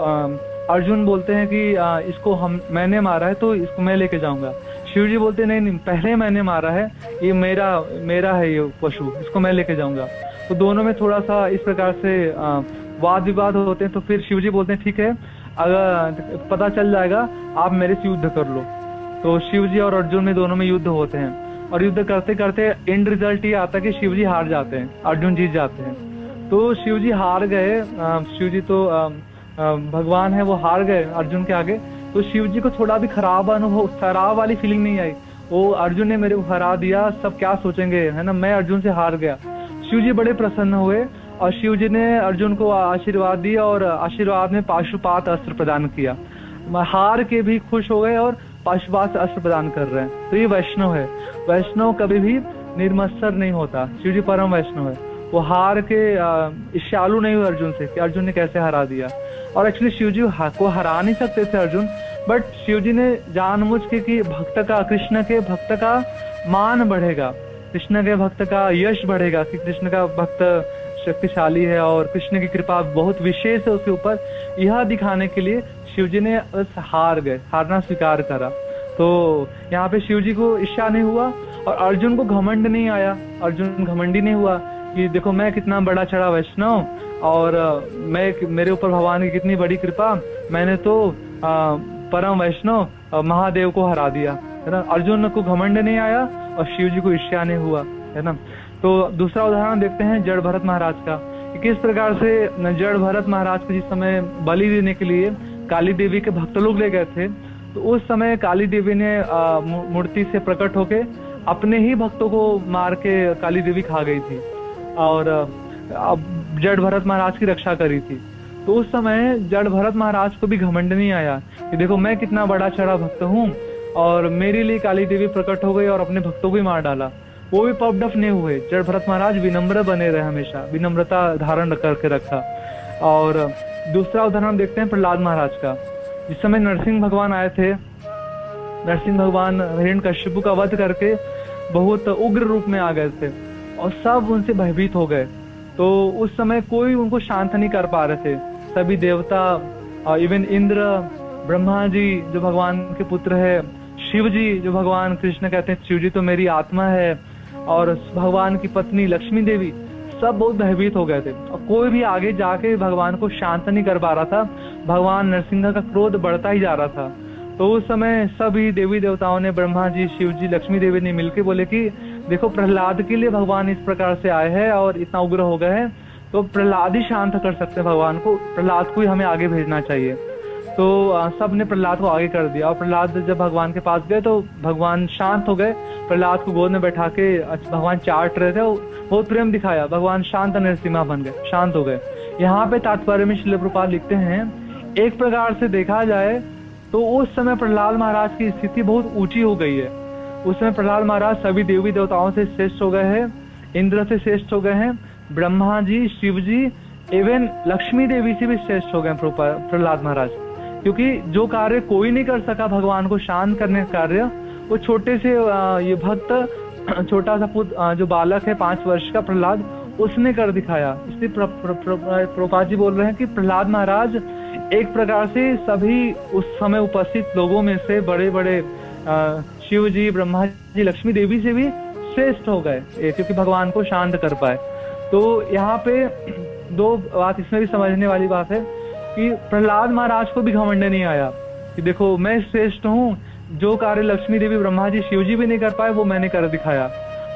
अर्जुन बोलते हैं कि इसको मैंने मारा है तो इसको मैं लेके जाऊंगा। शिव जी बोलते नहीं, पहले मैंने मारा है, ये मेरा है ये पशु, इसको मैं लेके जाऊंगा। तो दोनों में थोड़ा सा इस प्रकार से वाद विवाद होते हैं। तो फिर शिव जी बोलते हैं ठीक है, अगर पता चल जाएगा आप मेरे से युद्ध कर लो। तो शिव जी और अर्जुन में दोनों में युद्ध होते हैं, और युद्ध करते करते एंड रिजल्ट ये आता है कि शिव जी हार जाते हैं, अर्जुन जीत जाते हैं। तो शिव जी हार गए, शिव जी तो भगवान है, वो हार गए अर्जुन के आगे। तो शिव जी को थोड़ा भी खराब अनुभव, खराब वाली फीलिंग नहीं आई, वो अर्जुन ने मेरे को हरा दिया, सब क्या सोचेंगे, है ना, मैं अर्जुन से हार गया। शिव जी बड़े प्रसन्न हुए और शिव जी ने अर्जुन को आशीर्वाद दिया और आशीर्वाद में पाशुपात अस्त्र प्रदान किया। हार के भी खुश हो गए और पाशुपात अस्त्र प्रदान कर रहे हैं। तो ये वैष्णव है। वैष्णव कभी भी निर्मत्सर नहीं होता। शिव जी परम वैष्णव है। वो हार के ईर्ष्यालु नहीं हुए अर्जुन से कि अर्जुन ने कैसे हरा दिया। और एक्चुअली शिव जी को हरा नहीं सकते थे अर्जुन, बट शिव जी ने जानबूझ के कि भक्त का, कृष्ण के भक्त का मान बढ़ेगा, कृष्ण के भक्त का यश बढ़ेगा कि कृष्ण का भक्त शक्तिशाली है और कृष्ण की कृपा बहुत विशेष है उसके ऊपर, यह दिखाने के लिए शिव जी ने हार गए, हारना स्वीकार करा। तो यहाँ पे शिव जी को ईर्ष्या नहीं हुआ और अर्जुन को घमंड नहीं आया। अर्जुन घमंडी नहीं हुआ कि देखो मैं कितना बड़ा चढ़ा वैष्णव और मेरे ऊपर भगवान की कितनी बड़ी कृपा, मैंने तो परम वैष्णव महादेव को हरा दिया, है ना। अर्जुन को घमंड नहीं आया और शिव जी को ईर्ष्या नहीं हुआ, है ना। तो दूसरा उदाहरण देखते हैं जड़ भरत महाराज का, कि किस प्रकार से जड़ भरत महाराज को जिस समय बलि देने के लिए काली देवी के भक्त लोग ले गए थे, तो उस समय काली देवी ने मूर्ति से प्रकट होके अपने ही भक्तों को मार के काली देवी खा गई थी और जड़ भरत महाराज की रक्षा करी थी। तो उस समय जड़ भरत महाराज को भी घमंड नहीं आया कि देखो मैं कितना बड़ा चढ़ा भक्त हूँ और मेरे लिए काली देवी प्रकट हो गई और अपने भक्तों को ही मार डाला। वो भी पपडफ नहीं हुए। जड़ भरत महाराज विनम्र बने रहे, हमेशा विनम्रता धारण करके रखा। और दूसरा उदाहरण देखते हैं प्रहलाद महाराज का। जिस समय नरसिंह भगवान आए थे, नरसिंह भगवान हिरण्यकश्यप का वध करके बहुत उग्र रूप में आ गए थे और सब उनसे भयभीत हो गए। तो उस समय कोई उनको शांत नहीं कर पा रहे थे। सभी देवता, इवन इंद्र, ब्रह्मा जी जो भगवान के पुत्र है, शिव जी जो भगवान कृष्ण कहते हैं शिव जी तो मेरी आत्मा है, और भगवान की पत्नी लक्ष्मी देवी, सब बहुत भयभीत हो गए थे और कोई भी आगे जाके भगवान को शांत नहीं कर पा रहा था। भगवान नरसिंह का क्रोध बढ़ता ही जा रहा था। तो उस समय सभी देवी देवताओं ने, ब्रह्मा जी, शिव जी, लक्ष्मी देवी ने मिलकर बोले कि देखो प्रहलाद के लिए भगवान इस प्रकार से आए हैं और इतना उग्र हो गए हैं, तो प्रहलाद ही शांत कर सकते हैं भगवान को, प्रहलाद को ही हमें आगे भेजना चाहिए। तो सब ने प्रहलाद को आगे कर दिया और प्रहलाद जब भगवान के पास गए तो भगवान शांत हो गए। प्रहलाद को गोद में बैठा के भगवान चाट रहे थे, बहुत प्रेम दिखाया, भगवान शांत नरसिम्हा बन गए, शांत हो गए। यहाँ पे तात्पर्य में श्रील प्रभुपाद लिखते हैं, एक प्रकार से देखा जाए तो उस समय प्रहलाद महाराज की स्थिति बहुत ऊंची हो गई है। उस समय प्रहलाद महाराज सभी देवी देवताओं से श्रेष्ठ हो गए हैं, इंद्र से श्रेष्ठ हो गए हैं, ब्रह्मा जी, शिव जी, एवं लक्ष्मी देवी से भी श्रेष्ठ हो गए प्रहलाद महाराज। क्योंकि जो कार्य कोई नहीं कर सका भगवान को शांत करने का कार्य, वो छोटे से ये भक्त, छोटा सा पुत्र जो बालक है 5 वर्ष का प्रहलाद, उसने कर दिखाया। इसलिए प्रभुपाद जी बोल रहे हैं कि प्रहलाद महाराज एक प्रकार से सभी उस समय उपस्थित लोगों में से बड़े बड़े शिव जी, ब्रह्मा जी, लक्ष्मी देवी से भी श्रेष्ठ हो गए, क्योंकि भगवान को शांत कर पाए। तो यहाँ पे दो बात इसमें भी समझने वाली बात है कि प्रहलाद महाराज को भी घमंड नहीं आया कि देखो मैं श्रेष्ठ हूँ, जो कार्य लक्ष्मी देवी, ब्रह्मा जी, शिव जी भी नहीं कर पाए वो मैंने कर दिखाया।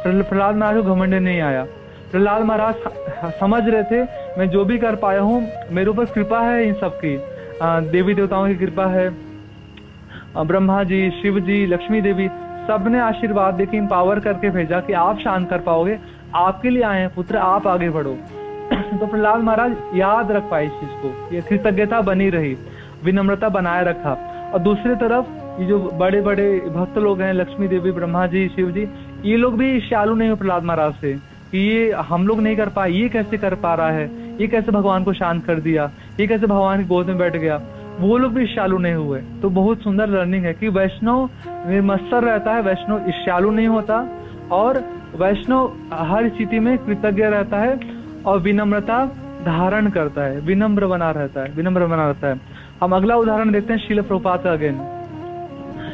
प्रहलाद महाराज को घमंड नहीं आया। प्रहलाद महाराज समझ रहे थे मैं जो भी कर पाया हूँ मेरे ऊपर कृपा है, इन सब की देवी देवताओं की कृपा है, ब्रह्मा जी, शिव जी, लक्ष्मी देवी सबने आशीर्वाद देके एम्पावर करके भेजा कि आप शांत कर पाओगे, आपके लिए आए हैं पुत्र, आप आगे बढ़ो। तो प्रहलाद महाराज याद रख पाए इस चीज को, ये कृतज्ञता बनी रही, विनम्रता बनाए रखा। और दूसरी तरफ ये जो बड़े बड़े भक्त लोग हैं, लक्ष्मी देवी, ब्रह्मा जी, शिव जी, ये लोग भी ईर्ष्यालु नहीं हो प्रहलाद महाराज से कि ये हम लोग नहीं कर पाए, ये कैसे कर पा रहा है, ये कैसे भगवान को शांत कर दिया, ये कैसे भगवान की गोद में बैठ गया, वो लोग भी ईर्ष्यालु नहीं हुए। तो बहुत सुंदर लर्निंग है कि वैष्णव निर्मत्सर रहता है, वैष्णव ईर्ष्यालु नहीं होता और वैष्णव हर स्थिति में कृतज्ञ रहता है और विनम्रता धारण करता है, विनम्र बना रहता है, विनम्र बना रहता है। हम अगला उदाहरण देखते हैं श्रील प्रभुपाद का। अगेन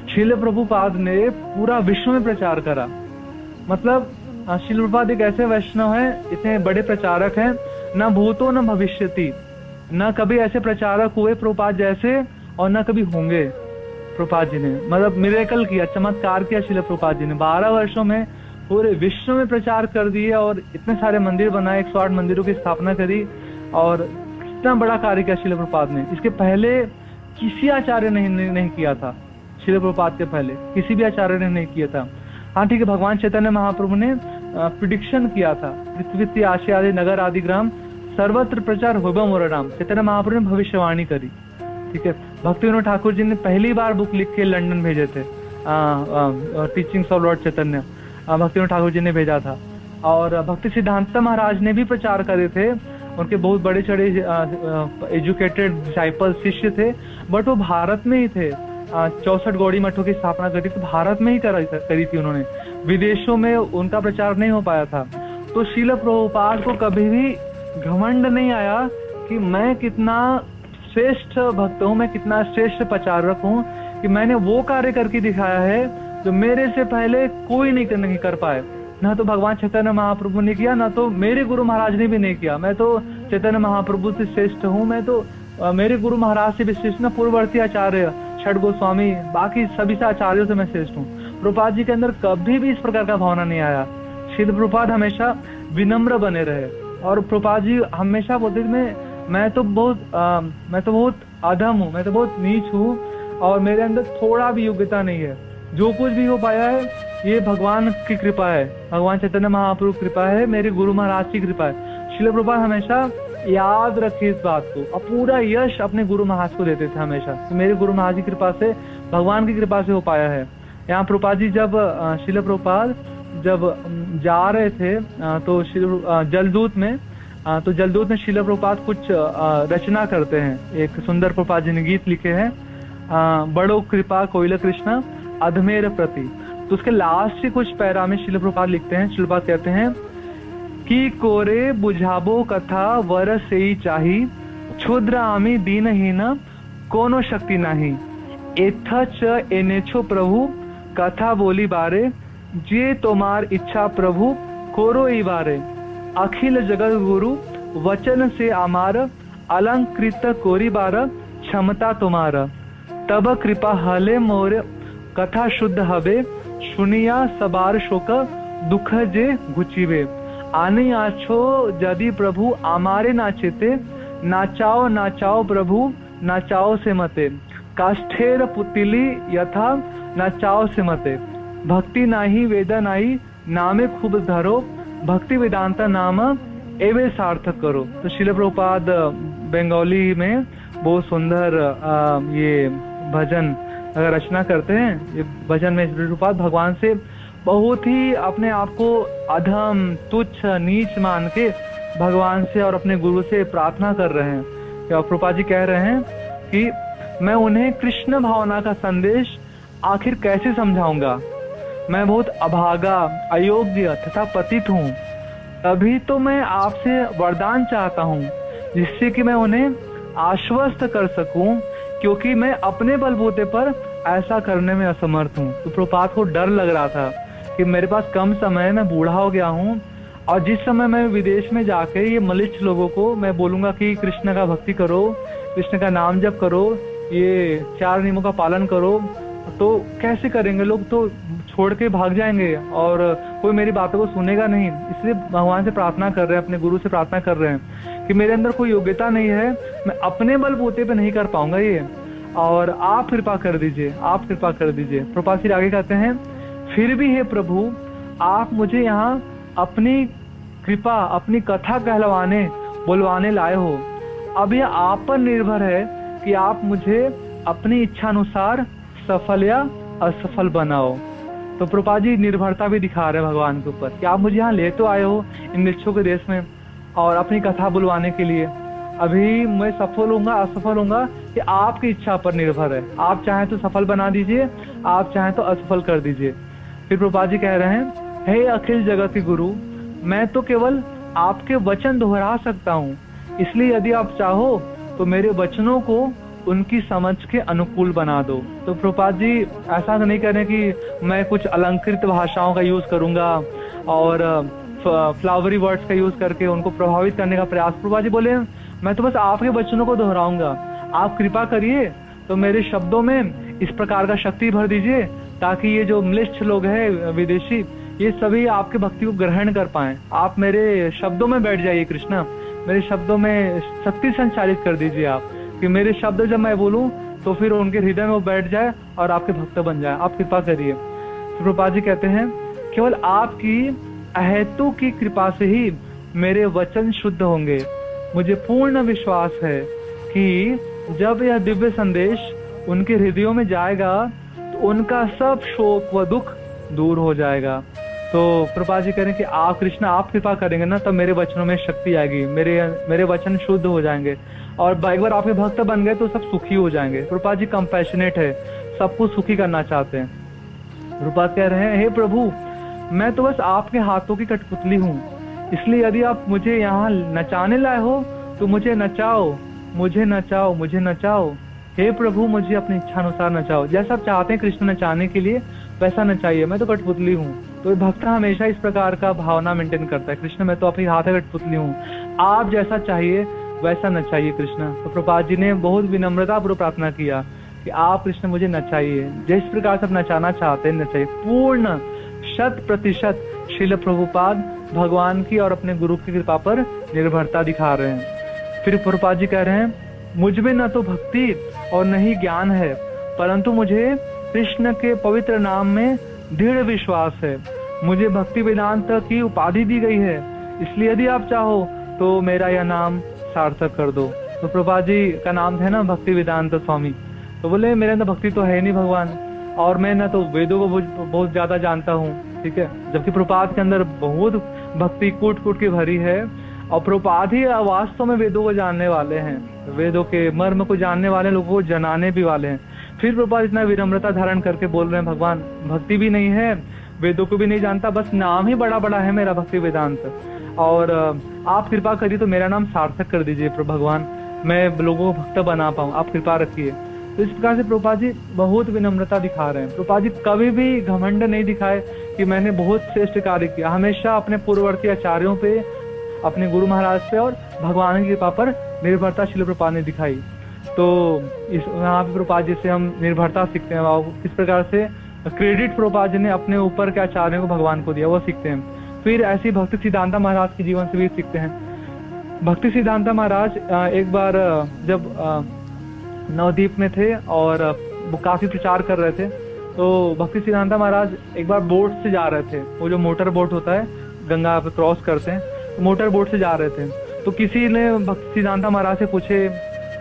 श्रील प्रभुपाद ने पूरा विश्व में प्रचार करा। मतलब श्रील प्रभुपाद एक ऐसे वैष्णव हैं, इतने बड़े प्रचारक हैं, न भूतो न भविष्यति, न कभी ऐसे प्रचारक हुए प्रभुपाद जैसे और न कभी होंगे। प्रभुपाद जी ने मतलब मिरेकल किया, चमत्कार किया श्रील प्रभुपाद जी ने। 12 वर्षों में पूरे विश्व में प्रचार कर दिए और इतने सारे मंदिर बनाए, 108 मंदिरों की स्थापना करी और कितना बड़ा कार्य किया श्रील प्रभुपाद ने। इसके पहले किसी आचार्य ने नहीं किया था, श्रील प्रभुपाद के पहले किसी भी आचार्य ने नहीं किया था। हाँ ठीक है, भगवान चैतन्य महाप्रभु ने प्रिडिक्शन किया था, पृथ्वी आशे आदि नगर आदि ग्राम सर्वत्र प्रचार होगा मोरा नाम। चैतन्य महाप्रभु ने भविष्यवाणी करी। ठीक है, भक्ति विनोद ठाकुर जी ने पहली बार बुक लिख के लंदन भेजे थे, टीचिंग्स ऑफ लॉर्ड चैतन्य भक्ति विनोद ठाकुर जी ने भेजा था। और भक्ति सिद्धांत महाराज ने भी प्रचार करे थे, उनके बहुत बड़े चढ़े एजुकेटेड डिसाइपल शिष्य थे, बट वो भारत में ही थे। 64 गौड़ी मठों की स्थापना करी तो भारत में ही करी थी उन्होंने, विदेशों में उनका प्रचार नहीं हो पाया था। तो श्रील प्रभुपाद को कभी भी घमंड नहीं आया कि मैं कितना श्रेष्ठ भक्त हूँ, मैं कितना श्रेष्ठ प्रचारक हूँ, कि मैंने वो कार्य करके दिखाया है जो मेरे से पहले कोई नहीं कर पाए। ना तो भगवान चैतन्य महाप्रभु ने किया, ना तो मेरे गुरु महाराज ने भी नहीं किया। मैं तो चैतन्य महाप्रभु से श्रेष्ठ हूँ, मैं तो मेरे गुरु महाराज से भी श्रेष्ठ, ना पूर्ववर्ती आचार्य छठ गोस्वामी बाकी सभी से आचार्यों से मैं श्रेष्ठ हूँ। प्रभुपाद जी के अंदर कभी भी इस प्रकार का भावना नहीं आया। श्रील प्रभुपाद हमेशा विनम्र बने रहे और प्रभुपाद जी हमेशा बोलते थे मैं तो बहुत अधम हूँ, मैं तो बहुत नीच हूँ और मेरे अंदर थोड़ा भी योग्यता नहीं है। जो कुछ भी हो पाया है ये भगवान की कृपा है, भगवान चैतन्य महाप्रभु की कृपा है, मेरे गुरु महाराज की कृपा है। श्रील प्रभुपाद हमेशा याद रखिए इस बात को और पूरा यश अपने गुरु महाराज को देते थे हमेशा, कि मेरे गुरु महाराज की कृपा से, भगवान की कृपा से हो पाया है। यहाँ प्रभुपाद जी जब श्रील प्रभुपाद जब जा रहे थे तो जलदूत में श्रील प्रभुपाद कुछ रचना करते हैं। एक सुंदर प्रभुपाद जी ने गीत लिखे हैं, बड़ो कृपा कोइल कृष्ण अधमेर प्रति। तो उसके लास्ट से कुछ पैरा में श्रील प्रभुपाद लिखते हैं, श्रील प्रभुपाद कहते हैं कि कोरे बुझाबो कथा वर से ही चाही, क्षुद्र आमी दीनहीन कोनो शक्ति नाही, एथच एनेछो प्रभु कथा बोली बारे, जे तोमार इच्छा प्रभु कोरो ई बारे, अखिल जगत गुरु वचन से आमार, अलंकृत कोरी बार क्षमता तुम्हारा, तब कृपा हले मोर कथा शुद्ध हवे, सुनिया सबार शोक दुख जे घुचिवे, आने आछो यदि प्रभु आमारे नाचेते, नाचाओ प्रभु नाचाओ से मते, काष्ठेर पुतिली यथा नाचाओ से मते, भक्ति नाही वेदा नाही नामे खूब धरो, भक्ति वेदांता नाम एवे सार्थक करो। तो श्रील प्रभुपाद बंगाली में बहुत सुंदर ये भजन रचना करते हैं। ये भजन में श्रील प्रभुपाद भगवान से बहुत ही अपने आप को अधम तुच्छ नीच मान के भगवान से और अपने गुरु से प्रार्थना कर रहे हैं। और प्रभुपाद जी कह रहे हैं कि मैं उन्हें कृष्ण भावना का संदेश आखिर कैसे समझाऊंगा, मैं बहुत अभागा अयोग्य तथा पतित हूँ, तभी तो मैं आपसे वरदान चाहता हूँ जिससे कि मैं उन्हें आश्वस्त कर सकूं, क्योंकि मैं अपने बलबूते पर ऐसा करने में असमर्थ हूँ। तो प्रभुपाद को डर लग रहा था कि मेरे पास कम समय, मैं बूढ़ा हो गया हूँ और जिस समय मैं विदेश में जाके ये मलिच्छ लोगों को मैं बोलूंगा कि कृष्ण का भक्ति करो, कृष्ण का नाम जप करो, ये 4 नियमों का पालन करो, तो कैसे करेंगे लोग, तो छोड़ के भाग जाएंगे और कोई मेरी बातों को सुनेगा नहीं। इसलिए भगवान से प्रार्थना कर रहे हैं, अपने गुरु से प्रार्थना कर रहे हैं कि मेरे अंदर कोई योग्यता नहीं है, मैं अपने बलबूते पे नहीं कर पाऊंगा ये, और आप कृपा कर दीजिए, आप कृपा कर दीजिए। प्रभुपाद जी आगे कहते हैं, फिर भी हे प्रभु आप मुझे यहाँ अपनी कृपा, अपनी कथा कहलवाने बुलवाने लाए हो, अब यह आप पर निर्भर है कि आप मुझे अपनी इच्छा अनुसार सफल या असफल बनाओ। तो प्रभुपाद जी निर्भरता भी दिखा रहे हैं भगवान के ऊपर कि आप मुझे यहाँ ले तो आए हो इन मृक्षों के देश में और अपनी कथा बुलवाने के लिए, अभी मैं सफल होऊंगा असफल होऊंगा कि आपकी इच्छा पर निर्भर है, आप चाहें तो सफल बना दीजिए, आप चाहें तो असफल कर दीजिए। फिर प्रभुपाद जी कह रहे हैं, हे अखिल जगत गुरु, मैं तो केवल आपके वचन दोहरा सकता हूँ, इसलिए यदि आप चाहो तो मेरे वचनों को उनकी समझ के अनुकूल बना दो। तो प्रभुपाद जी ऐसा नहीं कह रहे कि मैं कुछ अलंकृत भाषाओं का यूज करूंगा और फ्लावरी वर्ड्स का यूज करके उनको प्रभावित करने का प्रयास। प्रभुपाद जी बोले, मैं तो बस आपके वचनों को दोहराऊंगा, आप कृपा करिए तो मेरे शब्दों में इस प्रकार का शक्ति भर दीजिए ताकि ये जो म्लिच्छ लोग हैं विदेशी, ये सभी आपके भक्ति को ग्रहण कर पाएं। आप मेरे शब्दों में बैठ जाइए कृष्ण, मेरे शब्दों में शक्ति संचालित कर दीजिए आप, कि मेरे शब्द जब मैं बोलूं तो फिर उनके हृदय में वो बैठ जाए और आपके भक्त बन जाए, आप कृपा करिए। तो प्रभुपाद जी कहते हैं, केवल आपकी अहेतु की कृपा से ही मेरे वचन शुद्ध होंगे। मुझे पूर्ण विश्वास है कि जब यह दिव्य संदेश उनके हृदयों में जाएगा तो उनका सब शोक व दुख दूर हो जाएगा। तो प्रभुपाद जी कह रहे हैं कि आप कृष्ण आप कृपा करेंगे ना, तब मेरे वचनों में शक्ति आएगी, मेरे वचन शुद्ध हो जाएंगे, और एक बार आपके भक्त बन गए तो सब सुखी हो जाएंगे। प्रभुपाद जी कंपैशनेट है, सबको सुखी करना चाहते हैं। प्रभुपाद कह रहे हैं, हे प्रभु, मैं तो बस आपके हाथों की कठपुतली हूँ, इसलिए यदि आप मुझे यहाँ नचाने लाए हो तो मुझे नचाओ, मुझे नचाओ, मुझे नचाओ। हे प्रभु, मुझे अपनी इच्छा अनुसार नचाओ। जैसा आप चाहते हैं कृष्ण नचाने के लिए वैसा नचाइए, मैं तो कठपुतली हूँ। तो भक्त हमेशा इस प्रकार का भावना मेंटेन करता है, कृष्ण मैं तो आपके हाथ में कठपुतली हूँ, आप जैसा चाहिए वैसा नचाइए कृष्ण। तो प्रभुपाद जी ने बहुत विनम्रता पूर्वक प्रार्थना किया कि आप कृष्ण मुझे नचाइए, जिस प्रकार से आप नचाना चाहते हैं नचाइए। पूर्ण 100% श्रील प्रभुपाद भगवान की और अपने गुरु की कृपा पर निर्भरता दिखा रहे हैं। फिर प्रभुपाद जी कह रहे हैं, मुझ में न तो भक्ति और न ही ज्ञान है, परंतु मुझे कृष्ण के पवित्र नाम में दृढ़ विश्वास है। मुझे भक्ति वेदांत की उपाधि दी गई है, इसलिए यदि आप चाहो तो मेरा यह नाम सार्थक कर दो। तो प्रभुपाद जी का नाम है ना भक्ति वेदांत स्वामी। तो बोले मेरे अंदर भक्ति तो है नहीं भगवान, और मैं ना तो वेदों को बहुत ज्यादा जानता हूँ, ठीक है, जबकि प्रभुपाद के अंदर बहुत भक्ति कूट कूट के भरी है, और प्रभुपाद ही वास्तव में वेदों को जानने वाले हैं, वेदों के मर्म को जानने वाले लोगों को जनाने भी वाले हैं। फिर प्रभुपाद इतना विनम्रता धारण करके बोल रहे हैं, भगवान भक्ति भी नहीं है, वेदों को भी नहीं जानता, बस नाम ही बड़ा बड़ा है मेरा भक्ति वेदांत, और आप कृपा करिए तो मेरा नाम सार्थक कर दीजिए भगवान, मैं लोगों को भक्त बना पाऊँ, आप कृपा रखिए। तो इस प्रकार से प्रभुपाद जी बहुत विनम्रता दिखा रहे हैं। प्रभुपाद जी कभी भी घमंड नहीं दिखाए कि मैंने बहुत श्रेष्ठ कार्य किया, हमेशा अपने पूर्ववर्ती आचार्यों पे, अपने गुरु महाराज पे और भगवान की कृपा पर निर्भरता श्रील प्रभुपाद ने दिखाई। तो इस यहाँ पे प्रभुपाद जी से हम निर्भरता सीखते हैं, किस प्रकार से क्रेडिट प्रभुपाद जी ने अपने ऊपर के आचार्यों को भगवान को दिया, वो सीखते हैं। फिर ऐसी भक्ति सिद्धांता महाराज के जीवन से भी सीखते हैं। भक्ति सिद्धांता महाराज एक बार जब नवद्वीप में थे और वो काफी प्रचार कर रहे थे, तो भक्ति सिद्धांता महाराज एक बार बोट से जा रहे थे, वो जो मोटर बोट होता है गंगा पे क्रॉस करते हैं, तो मोटर बोट से जा रहे थे। तो किसी ने भक्ति सिद्धांता महाराज से पूछे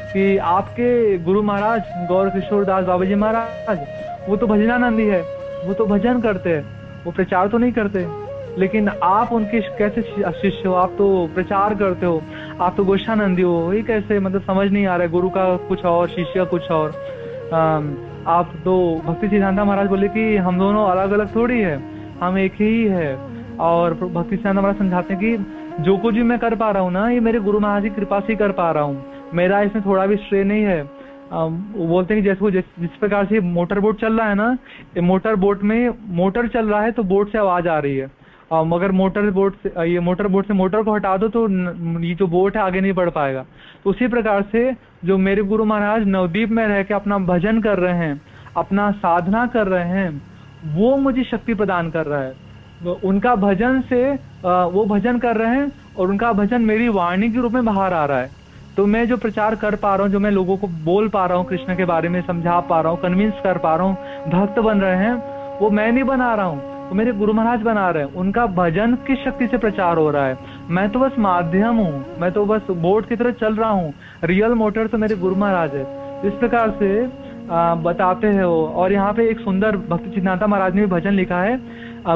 कि आपके गुरु महाराज गौर किशोर दास बाबा जी महाराज, वो तो भजनानंदी है, वो तो भजन करते हैं, वो प्रचार तो नहीं करते, लेकिन आप उनके कैसे शिष्य हो, आप तो प्रचार करते हो, आप तो गोष्ठानंदी हो, ये कैसे, मतलब समझ नहीं आ रहा है, गुरु का कुछ और शिष्य का कुछ और। आप तो भक्ति सिद्धांता महाराज बोले कि हम दोनों अलग अलग थोड़ी है, हम एक ही है। और भक्ति सिद्धांता महाराज समझाते हैं कि जो कुछ भी मैं कर पा रहा हूँ ना, ये मेरे गुरु महाराज की कृपा से ही कर पा रहा हूँ, मेरा इसमें थोड़ा भी श्रेय नहीं है। वो बोलते हैं कि जैसे जिस प्रकार से मोटर बोट चल रहा है ना, मोटर बोट में मोटर चल रहा है तो बोट से आवाज आ रही है, मगर मोटर बोट से मोटर को हटा दो तो ये जो बोट है आगे नहीं बढ़ पाएगा। तो उसी प्रकार से जो मेरे गुरु महाराज नवद्वीप में रह के अपना भजन कर रहे हैं, अपना साधना कर रहे हैं, वो मुझे शक्ति प्रदान कर रहा है। उनका भजन से वो भजन कर रहे हैं और उनका भजन मेरी वाणी के रूप में बाहर आ रहा है। तो मैं जो प्रचार कर पा रहा हूँ, जो मैं लोगों को बोल पा रहा हूँ, कृष्ण के बारे में समझा पा रहा हूँ, कन्विंस कर पा रहा हूँ, भक्त बन रहे हैं, वो मैं नहीं बना रहा हूँ, तो मेरे गुरु महाराज बना रहे हैं। उनका भजन की शक्ति से प्रचार हो रहा है, मैं तो बस माध्यम हूँ, मैं तो बस बोट की तरह चल रहा हूँ, रियल मोटर तो मेरे गुरु महाराज है। इस प्रकार से बताते हैं वो। और यहाँ पे एक सुंदर भक्ति सिद्धांता महाराज ने भी भजन लिखा है,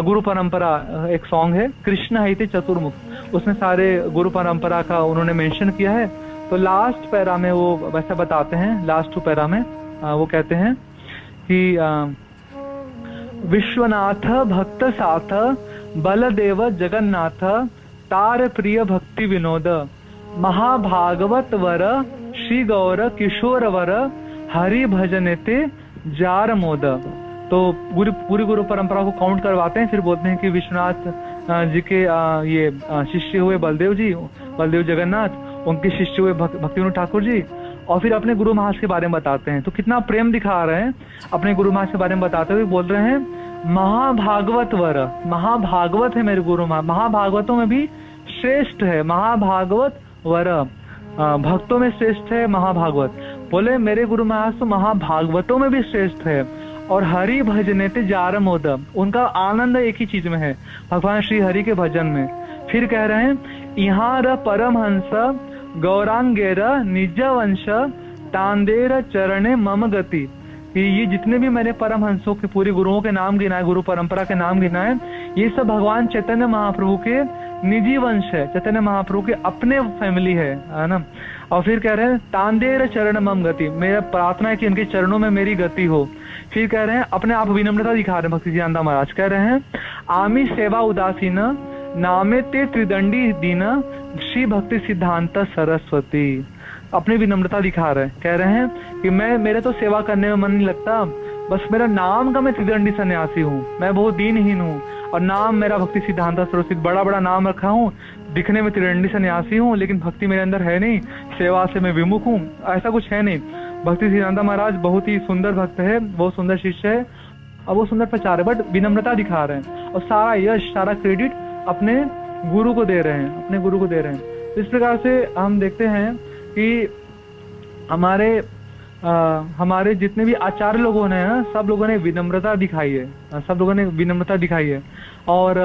गुरु परंपरा एक सॉन्ग है, कृष्ण है चतुर्मुख, उसमें सारे गुरु परंपरा का उन्होंने मेंशन किया है। तो लास्ट पैरा में वो वैसा बताते हैं, लास्ट 2 पैरा में वो कहते हैं कि विश्वनाथ भक्त साथ बलदेव जगन्नाथ तार प्रिय भक्ति विनोद महाभागवत वर श्री गौर किशोर वर हरि भजनते जार मोद। तो पूरी गुरु परंपरा को काउंट करवाते हैं, फिर बोलते हैं कि विश्वनाथ जी के ये शिष्य हुए बलदेव जगन्नाथ, उनके शिष्य हुए भक्ति विनोद ठाकुर जी, और फिर अपने गुरु महाराज के बारे में बताते हैं। तो कितना प्रेम दिखा रहे हैं, अपने गुरु महाराज के बारे में बताते हुए बोल रहे हैं महाभागवत वर, महाभागवत है मेरे गुरु महाराज, महाभागवतों में भी श्रेष्ठ है महाभागवत वर, भक्तों में श्रेष्ठ है महाभागवत। बोले मेरे गुरु महाराज तो महाभागवतों में भी श्रेष्ठ है, और हरि भजने ते जार मोद, उनका आनंद एक ही चीज में है, भगवान श्री हरि के भजन में। फिर कह रहे हैं यहाँ र परमहंस गौरांगेर निज वंश तांदेर चरणे मम गति, कि ये जितने भी मैंने परमहंसों के पूरे गुरुओं के नाम गिनाए, गुरु परंपरा के नाम गिनाए, ये सब भगवान चैतन्य महाप्रभु के निजी वंश है, चैतन्य महाप्रभु के अपने फैमिली है ना। और फिर कह रहे हैं तांदेर चरण मम गति, मेरा प्रार्थना है कि इनके चरणों में मेरी गति हो। फिर कह रहे हैं अपने आप विनम्रता दिखा रहे हैं भक्ति सिद्धांत महाराज, कह रहे हैं आमी सेवा उदासीन नामे ते त्रिदंडी दीन श्री भक्ति सिद्धांत सरस्वती, अपनी विनम्रता दिखा रहे हैं। कह रहे हैं कि मेरे तो सेवा करने में मन नहीं लगता, बस मेरा नाम का मैं त्रिदंडी सन्यासी हूँ, मैं बहुत दीनहीन हूँ, और नाम मेरा भक्ति सिद्धांत सरस्वती, बड़ा बड़ा नाम रखा हूँ, दिखने में त्रिदंडी सन्यासी हूँ, लेकिन भक्ति मेरे अंदर है नहीं, सेवा से मैं विमुख हूँ, ऐसा कुछ है नहीं। भक्ति सिद्धांत महाराज बहुत ही सुंदर भक्त है, बहुत सुंदर शिष्य है, और वो सुंदर प्रचार है, बट विनम्रता दिखा रहे हैं, और सारा यश सारा क्रेडिट अपने गुरु को दे रहे हैं, अपने गुरु को दे रहे हैं। इस प्रकार से हम देखते हैं कि हमारे जितने भी आचार्य लोगों ने सब लोगों ने विनम्रता दिखाई है, सब लोगों ने विनम्रता दिखाई है। और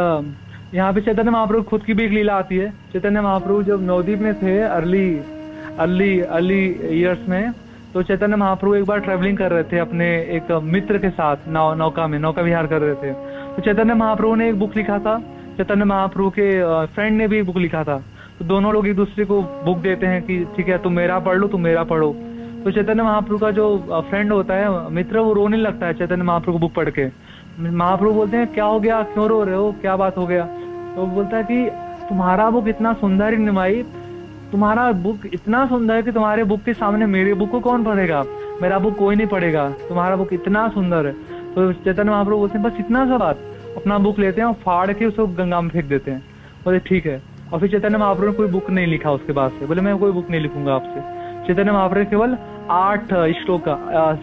यहाँ पे चैतन्य महाप्रभु खुद की भी एक लीला आती है। चैतन्य महाप्रभु जब नवद्वीप में थे अर्ली ईयर्स में, तो चैतन्य महाप्रभु एक बार ट्रेवलिंग कर रहे थे अपने एक मित्र के साथ, नौका विहार कर रहे थे। तो चैतन्य महाप्रभु ने एक बुक लिखा था, चैतन्य महाप्रभु के फ्रेंड ने भी एक बुक लिखा था, तो दोनों लोग एक दूसरे को बुक देते हैं कि ठीक है तुम मेरा पढ़ लो, तुम मेरा पढ़ो। तो चैतन्य महाप्रभु का जो फ्रेंड होता है, मित्र, वो रोने लगता है चैतन्य महाप्रभु को बुक पढ़ के। महाप्रभु बोलते हैं क्या हो गया, क्यों रो रहे हो, क्या बात हो गया? तो बोलता है कि तुम्हारा बुक इतना सुंदर है निमाई, तुम्हारा बुक इतना सुंदर है कि तुम्हारे बुक के सामने मेरे बुक को कौन पढ़ेगा, मेरा बुक कोई नहीं पढ़ेगा, तुम्हारा बुक इतना सुंदर है। तो चैतन्य महाप्रभु बोलते हैं बस इतना सा बात, अपना बुक लेते हैं और फाड़ के उसको गंगा में फेंक देते हैं। बोले ठीक है। और फिर चैतन्य महाप्रभु ने कोई बुक नहीं लिखा उसके बाद से, बोले मैं कोई बुक नहीं लिखूंगा आपसे। चैतन्य महाप्रभु केवल 8 श्लोक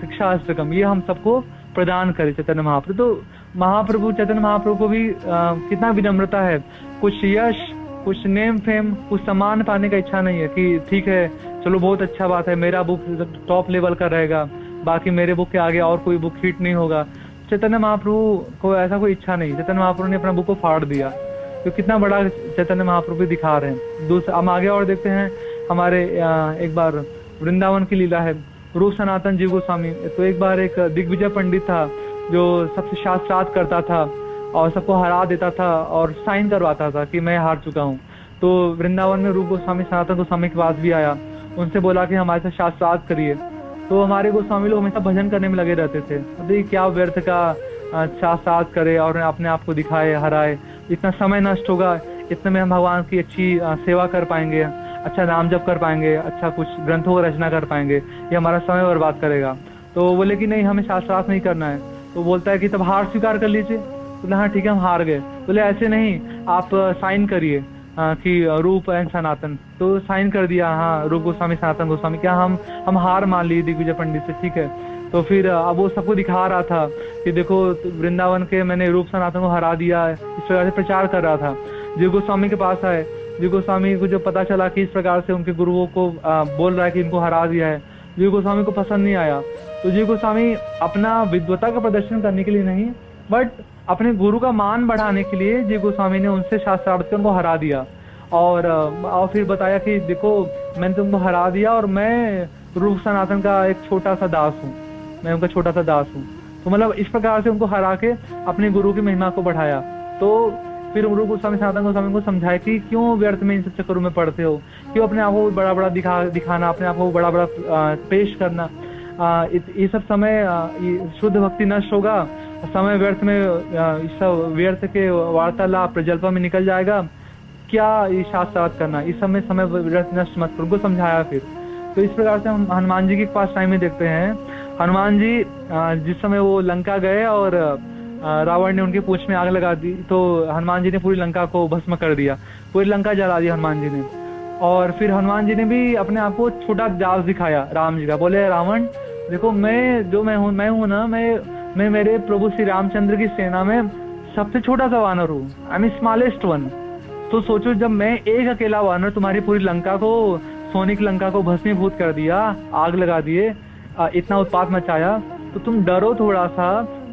शिक्षा अष्टकम ये हम सबको प्रदान करे चैतन्य महाप्रभु। तो महाप्रभु चैतन्य महाप्रभु को भी कितना विनम्रता है, कुछ यश, कुछ नेम फेम, कुछ सम्मान पाने का इच्छा नहीं है कि ठीक है चलो बहुत अच्छा बात है, मेरा बुक टॉप लेवल का रहेगा, बाकी मेरे बुक के आगे और कोई बुक हिट नहीं होगा। चैतन्य महाप्रभु को ऐसा कोई इच्छा नहीं, चैतन्य महाप्रभु ने अपना बुक को फाड़ दिया। तो कितना बड़ा चैतन्य महाप्रभु दिखा रहे हैं। दूसरा हम आगे और देखते हैं, हमारे एक बार वृंदावन की लीला है, रूप सनातन जीव गोस्वामी। तो एक बार एक दिग्विजय पंडित था जो सबसे शास्त्रार्थ करता था और सबको हरा देता था और साइन करवाता था कि मैं हार चुका हूँ। तो वृंदावन में रूप गोस्वामी सनातन गोस्वामी के पास भी आया, उनसे बोला कि हमारे साथ शास्त्रार्थ करिए। तो हमारे गोस्वामी लोग हमेशा भजन करने में लगे रहते थे, तो क्या व्यर्थ का शास्त्रार्थ करे और अपने आप को दिखाए, हराए, इतना समय नष्ट होगा, इतने में हम भगवान की अच्छी सेवा कर पाएंगे, अच्छा नाम जप कर पाएंगे, अच्छा कुछ ग्रंथों की रचना कर पाएंगे, ये हमारा समय बर्बाद करेगा। तो बोले कि नहीं, हमें शास्त्रार्थ नहीं करना है। तो बोलता है कि तब हार स्वीकार कर लीजिए। बोले हाँ ठीक है, हम हार गए। बोले ऐसे नहीं, आप साइन करिए कि रूप एंड सनातन। तो साइन कर दिया, हाँ रूप गोस्वामी सनातन गोस्वामी, क्या हम हार मान ली दिग्विजय पंडित से, ठीक है। तो फिर अब वो सबको दिखा रहा था कि देखो वृंदावन के मैंने रूप सनातन को हरा दिया, इस प्रकार से प्रचार कर रहा था। जीव गोस्वामी के पास आए, जीव गोस्वामी को जब पता चला कि इस प्रकार से उनके गुरुओं को बोल रहा है कि इनको हरा दिया है, जीव गोस्वामी को पसंद नहीं आया। तो जीव गोस्वामी अपना विद्वता का प्रदर्शन करने के लिए नहीं, बट अपने गुरु का मान बढ़ाने के लिए जीव गोस्वामी ने उनसे शास्त्रार्थ को हरा दिया और फिर बताया कि देखो मैंने तुमको हरा दिया और मैं रूप सनातन का एक छोटा सा दास हूँ, मैं उनका छोटा सा दास हूँ। तो मतलब इस प्रकार से उनको हरा के अपने गुरु की महिमा को बढ़ाया। तो फिर रूप गोस्वामी सनातन गोस्वामी को समझाया कि क्यों व्यर्थ में इन सब चक्करों में पड़ते हो, क्यों अपने आप को बड़ा बड़ा दिखाना, अपने आप को बड़ा बड़ा पेश करना, ये सब समय शुद्ध भक्ति नष्ट होगा, समय व्यर्थ में सब व्यर्थ के वार्तालाप प्रजल्पा में निकल जाएगा, क्या ये शास्त्रार्थ करना, इस समय व्यर्थ नष्ट मत करो, उनको समझाया। फिर तो इस प्रकार से हम हनुमान जी के पास टाइम में देखते हैं, हनुमान जी जिस समय वो लंका गए और रावण ने उनकी पूंछ में आग लगा दी, तो हनुमान जी ने पूरी लंका को भस्म कर दिया, पूरी लंका जला दी हनुमान जी ने। और फिर हनुमान जी ने भी अपने आप को छोटा दास दिखाया राम जी का, बोले रावण देखो मैं हूँ ना, मैं मेरे प्रभु श्री रामचंद्र की सेना में सबसे छोटा सा वानर हूँ, आई एम स्मॉलेस्ट वन। तो सोचो जब मैं एक अकेला वानर तुम्हारी पूरी लंका को, सोने की लंका को भस्मीभूत कर दिया, आग लगा दिए, इतना उत्पात मचाया, तो तुम डरो थोड़ा सा।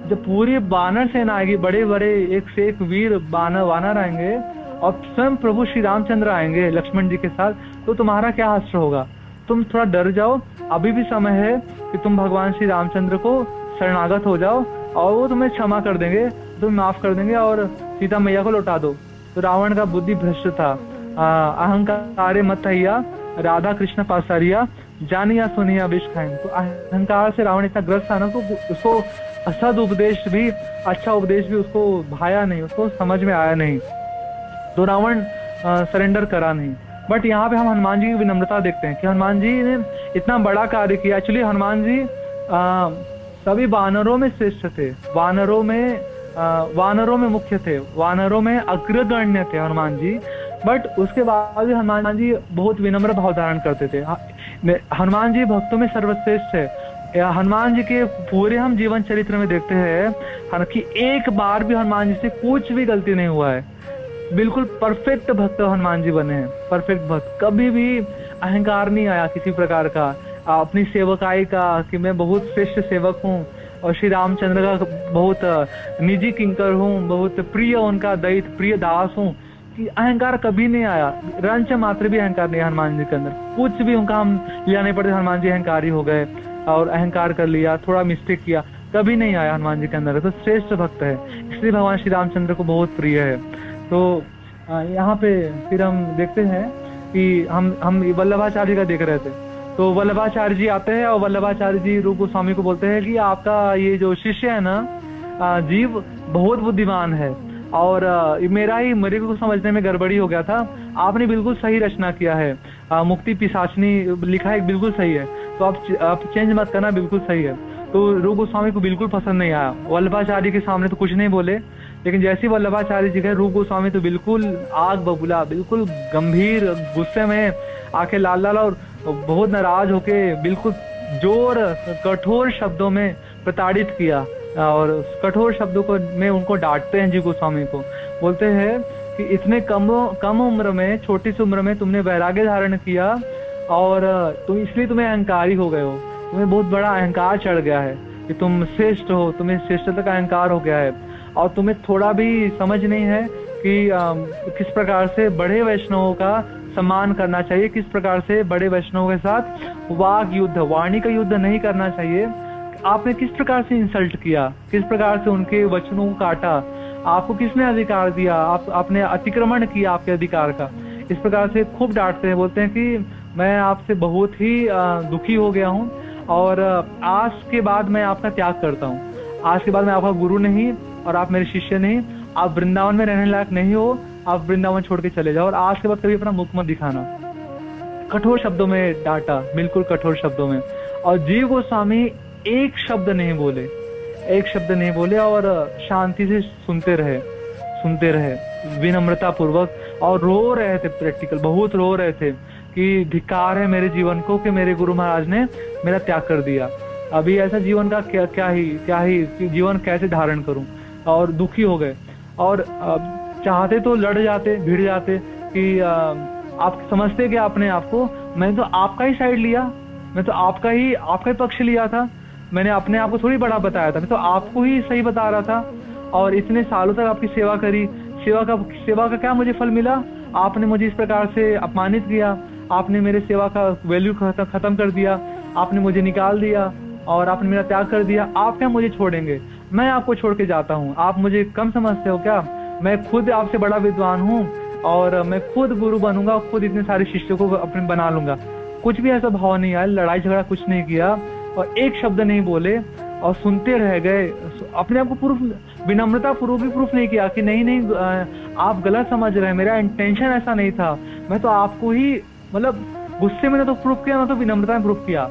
जब पूरी वानर सेना आएगी, बड़े बड़े एक से एक वीर वानर आएंगे और स्वयं प्रभु श्री रामचंद्र आएंगे लक्ष्मण जी के साथ, तो तुम्हारा क्या हश्र होगा। तुम थोड़ा डर जाओ, अभी भी समय है कि तुम भगवान श्री रामचंद्र को शरणागत हो जाओ और वो तुम्हें क्षमा कर देंगे, तुम्हें माफ कर देंगे और सीता मैया को लौटा दो। तो रावण का बुद्धि भ्रष्ट था, अहंकार मत हैया राधा कृष्ण पासारिया जानिया सुनिया विष खाइन। तो अहंकार से रावण इतना ग्रस्त था ना, तो उसको असद उपदेश भी, अच्छा उपदेश भी उसको भाया नहीं, उसको समझ में आया नहीं, तो रावण सरेंडर करा नहीं। बट यहाँ पे हम हनुमान जी की विनम्रता देखते हैं कि हनुमान जी ने इतना बड़ा कार्य किया। एक्चुअली हनुमान जी सभी वानरों में श्रेष्ठ थे, वानरों में मुख्य थे, वानरों में अग्रगण्य थे हनुमान जी। बट उसके बाद भी हनुमान जी बहुत विनम्र भाव धारण करते थे। हनुमान जी भक्तों में सर्वश्रेष्ठ है। हनुमान जी के पूरे हम जीवन चरित्र में देखते हैं कि एक बार भी हनुमान जी से कुछ भी गलती नहीं हुआ है। बिल्कुल परफेक्ट भक्त हनुमान जी बने हैं, परफेक्ट भक्त। कभी भी अहंकार नहीं आया किसी प्रकार का, अपनी सेवकाई का कि मैं बहुत श्रेष्ठ सेवक हूँ और श्री रामचंद्र का बहुत निजी किंकर हूँ, बहुत प्रिय उनका दैत्य प्रिय दास हूँ, कि अहंकार कभी नहीं आया। रंच मात्र भी अहंकार नहीं हनुमान जी के अंदर, कुछ भी उनका हम लिया नहीं पड़ते। हनुमान जी अहंकारी हो गए और अहंकार कर लिया, थोड़ा मिस्टेक किया, कभी नहीं आया हनुमान जी के अंदर। तो श्रेष्ठ भक्त है, इसलिए भगवान श्री रामचंद्र को बहुत प्रिय है। तो यहाँ पे फिर हम देखते हैं कि हम वल्लभाचार्य का देख रहे थे, तो वल्लभाचार्य जी आते हैं और वल्लभाचार्य जी रूप गोस्वामी को बोलते हैं कि आपका ये जो शिष्य है ना जीव बहुत बुद्धिमान है और मेरे को समझने में गड़बड़ी हो गया था, आपने बिल्कुल सही रचना किया है, मुक्ति पिशाचनी लिखा है बिल्कुल सही है, तो आप चेंज मत करना, बिल्कुल सही है। तो रूप गोस्वामी को बिल्कुल पसंद नहीं आया। वल्लभाचार्य के सामने तो कुछ नहीं बोले, लेकिन जैसे ही वल्लभाचार्य जी गए रूप गोस्वामी तो बिल्कुल आग बबूला, बिल्कुल गंभीर गुस्से में आके लाल और बहुत नाराज होके बिल्कुल जोर कठोर शब्दों में प्रताड़ित किया और कठोर शब्दों को में उनको डांटते हैं। जी गोस्वामी को बोलते हैं कि इतने कम उम्र में, छोटी सी उम्र में तुमने वैराग्य धारण किया और तुम इसलिए तुम्हें अहंकारी हो गए हो, तुम्हें बहुत बड़ा अहंकार चढ़ गया है कि तुम श्रेष्ठ हो, तुम्हें श्रेष्ठता का अहंकार हो गया है और तुम्हें थोड़ा भी समझ नहीं है कि किस प्रकार से बड़े वैष्णवों का सम्मान करना चाहिए, किस प्रकार से बड़े वैष्णवों के साथ वाग युद्ध, वाणी का युद्ध नहीं करना चाहिए। आपने किस प्रकार से इंसल्ट किया, किस प्रकार से उनके वचनों को काटा, आपको किसने अधिकार दिया, आपने अतिक्रमण किया आपके अधिकार का। इस प्रकार से खूब डांटते हैं, बोलते हैं कि मैं आपसे बहुत ही दुखी हो गया हूँ और आज के बाद मैं आपका त्याग करता हूँ। आज के बाद मैं आपका गुरु नहीं और आप मेरे शिष्य नहीं, आप वृंदावन में रहने लायक नहीं हो, आप वृंदावन छोड़ के चले जाओ और आज के बाद कभी अपना मुख मत दिखाना। कठोर शब्दों में डांटा, बिल्कुल कठोर शब्दों में। और जीव गोस्वामी एक शब्द नहीं बोले, एक शब्द नहीं बोले और शांति से सुनते रहे विनम्रता पूर्वक और रो रहे थे, प्रैक्टिकल बहुत रो रहे थे कि धिक्कार है मेरे जीवन को कि मेरे गुरु महाराज ने मेरा त्याग कर दिया। अभी ऐसा जीवन का क्या ही जीवन कैसे धारण करूं। और दुखी हो गए और चाहते तो लड़ जाते, भिड़ जाते कि आप समझते कि आपने आपको, मैंने तो आपका ही साइड लिया, मैं तो आपका ही पक्ष लिया था, मैंने अपने आप को थोड़ी बड़ा बताया था, मैं तो आपको ही सही बता रहा था और इतने सालों तक आपकी सेवा करी, सेवा का क्या मुझे फल मिला। आपने मुझे इस प्रकार से अपमानित किया, आपने मेरे सेवा का वैल्यू खत्म कर दिया, आपने मुझे निकाल दिया और आपने मेरा त्याग कर दिया। आप क्या मुझे छोड़ेंगे, मैं आपको छोड़ के जाता हूँ, आप मुझे कम समझते हो क्या। मैं खुद आपसे बड़ा विद्वान हूँ और मैं खुद गुरु बनूंगा, खुद इतने सारे शिष्यों को अपने बना लूंगा। कुछ भी ऐसा भाव नहीं आया, लड़ाई झगड़ा कुछ नहीं किया और एक शब्द नहीं बोले और सुनते रह गए। अपने आप को प्रूफ, विनम्रता पूर्वक भी प्रूफ नहीं किया कि नहीं आप गलत समझ रहे हैं, मेरा इंटेंशन ऐसा नहीं था, मैं तो आपको ही मतलब गुस्से में ना तो प्रूफ किया ना तो विनम्रता में प्रूफ किया।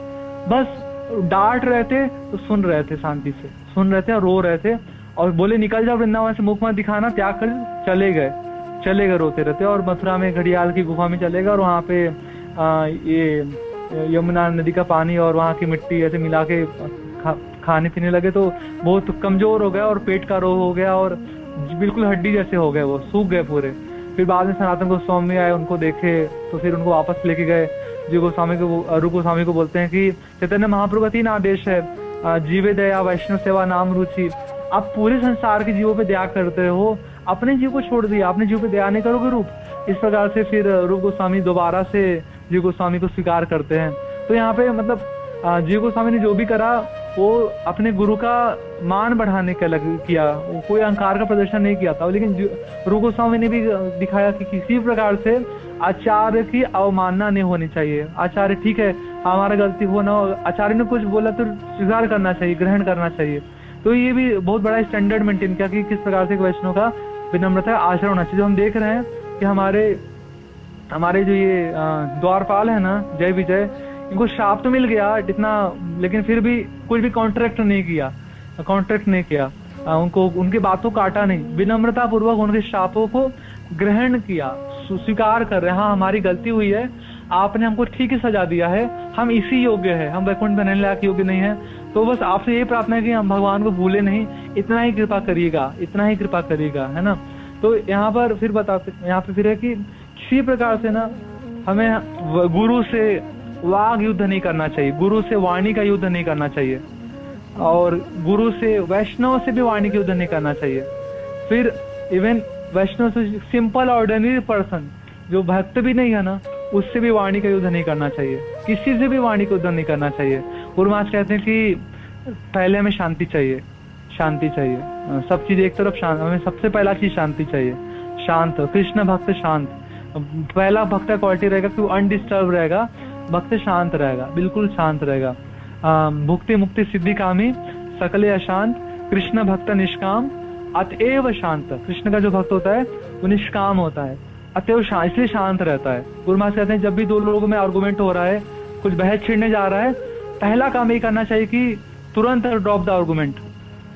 बस डांट रहे थे तो सुन रहे थे, शांति से सुन रहे थे और रो रहे थे और बोले निकल जाओ वृंदावन से, मुख मत दिखाना, त्याग कर चले गए रोते रहते। और मथुरा में घड़ियाल की गुफा में चले गए और वहाँ पे ये यमुना नदी का पानी और वहाँ की मिट्टी ऐसे मिला के खाने पीने लगे तो बहुत कमजोर हो गया और पेट का रोग हो गया और बिल्कुल हड्डी जैसे हो गए, वो सूख गए पूरे। फिर बाद में सनातन गोस्वामी आए, उनको देखे तो फिर उनको वापस लेके गए। जी गोस्वामी को, रूप गोस्वामी को बोलते हैं कि चैतन्य महाप्रभु का 3 आदेश है जीवे दया वैष्णव सेवा नाम रुचि। आप पूरे संसार के जीवों पे दया करते हो, अपने जीव को छोड़ दिया, अपने जीव पे दया नहीं करोगे रूप। इस प्रकार से फिर रूप गोस्वामी दोबारा से जीव गोस्वामी को स्वीकार करते हैं। तो यहाँ पे मतलब जीव गोस्वामी ने जो भी करा वो अपने गुरु का मान बढ़ाने के लग किया, वो कोई अहंकार का प्रदर्शन नहीं किया था। लेकिन रूप गोस्वामी ने भी दिखाया कि किसी प्रकार से आचार्य की अवमानना नहीं होनी चाहिए। आचार्य ठीक है हमारा गलती हो ना, आचार्य ने कुछ बोला तो स्वीकार करना चाहिए, ग्रहण करना चाहिए। तो ये भी बहुत बड़ा स्टैंडर्ड मेंटेन किया कि किस प्रकार से वैष्णव का विनम्रता आचरण होना चाहिए। जो हम देख रहे हैं कि हमारे जो ये द्वारपाल है ना, जय विजय, इनको शाप तो मिल गया इतना, लेकिन फिर भी कुछ भी कॉन्ट्रैक्ट नहीं किया, उनको उनकी बातों काटा नहीं, विनम्रता पूर्वक उनके शापों को ग्रहण किया, स्वीकार कर रहे हैं। हाँ हमारी गलती हुई है, आपने हमको ठीक ही सजा दिया है, हम इसी योग्य है, हम वैकुंठ बनने लायक योग्य नहीं है। तो बस आपसे यही प्रार्थना है कि हम भगवान को भूले नहीं, इतना ही कृपा करिएगा, है ना। तो यहाँ पर फिर बताते, यहाँ पे फिर है कि किसी प्रकार से ना हमें गुरु से वाग युद्ध नहीं करना चाहिए, गुरु से वाणी का युद्ध नहीं करना चाहिए, और गुरु से वैष्णव से भी वाणी का युद्ध नहीं करना चाहिए। फिर इवन वैष्णव से सिंपल ऑर्डिनरी पर्सन जो भक्त भी नहीं है ना, उससे भी वाणी का युद्ध नहीं करना चाहिए, किसी से भी वाणी का युद्ध नहीं करना चाहिए। गुरु महाराज कहते हैं कि पहले हमें शांति चाहिए, सब चीज एक तरफ शांत, हमें सबसे पहला चीज शांति चाहिए। शांत, कृष्ण भक्त शांत, पहला भक्त का क्वालिटी रहेगा कि वो अनडिस्टर्ब रहेगा, भक्त शांत रहेगा, बिल्कुल शांत रहेगा। भुक्ति मुक्ति सिद्धि कामी सकले अशांत, कृष्ण भक्त निष्काम अतएव शांत। कृष्ण का जो भक्त होता है वो निष्काम होता है, अतएव शांत, इसलिए शांत रहता है। गुरु महाराज कहते हैं जब भी दो लोगों में आर्गुमेंट हो रहा है, कुछ बहस छिड़ने जा रहा है, पहला काम ये करना चाहिए कि तुरंत ड्रॉप द आर्गुमेंट,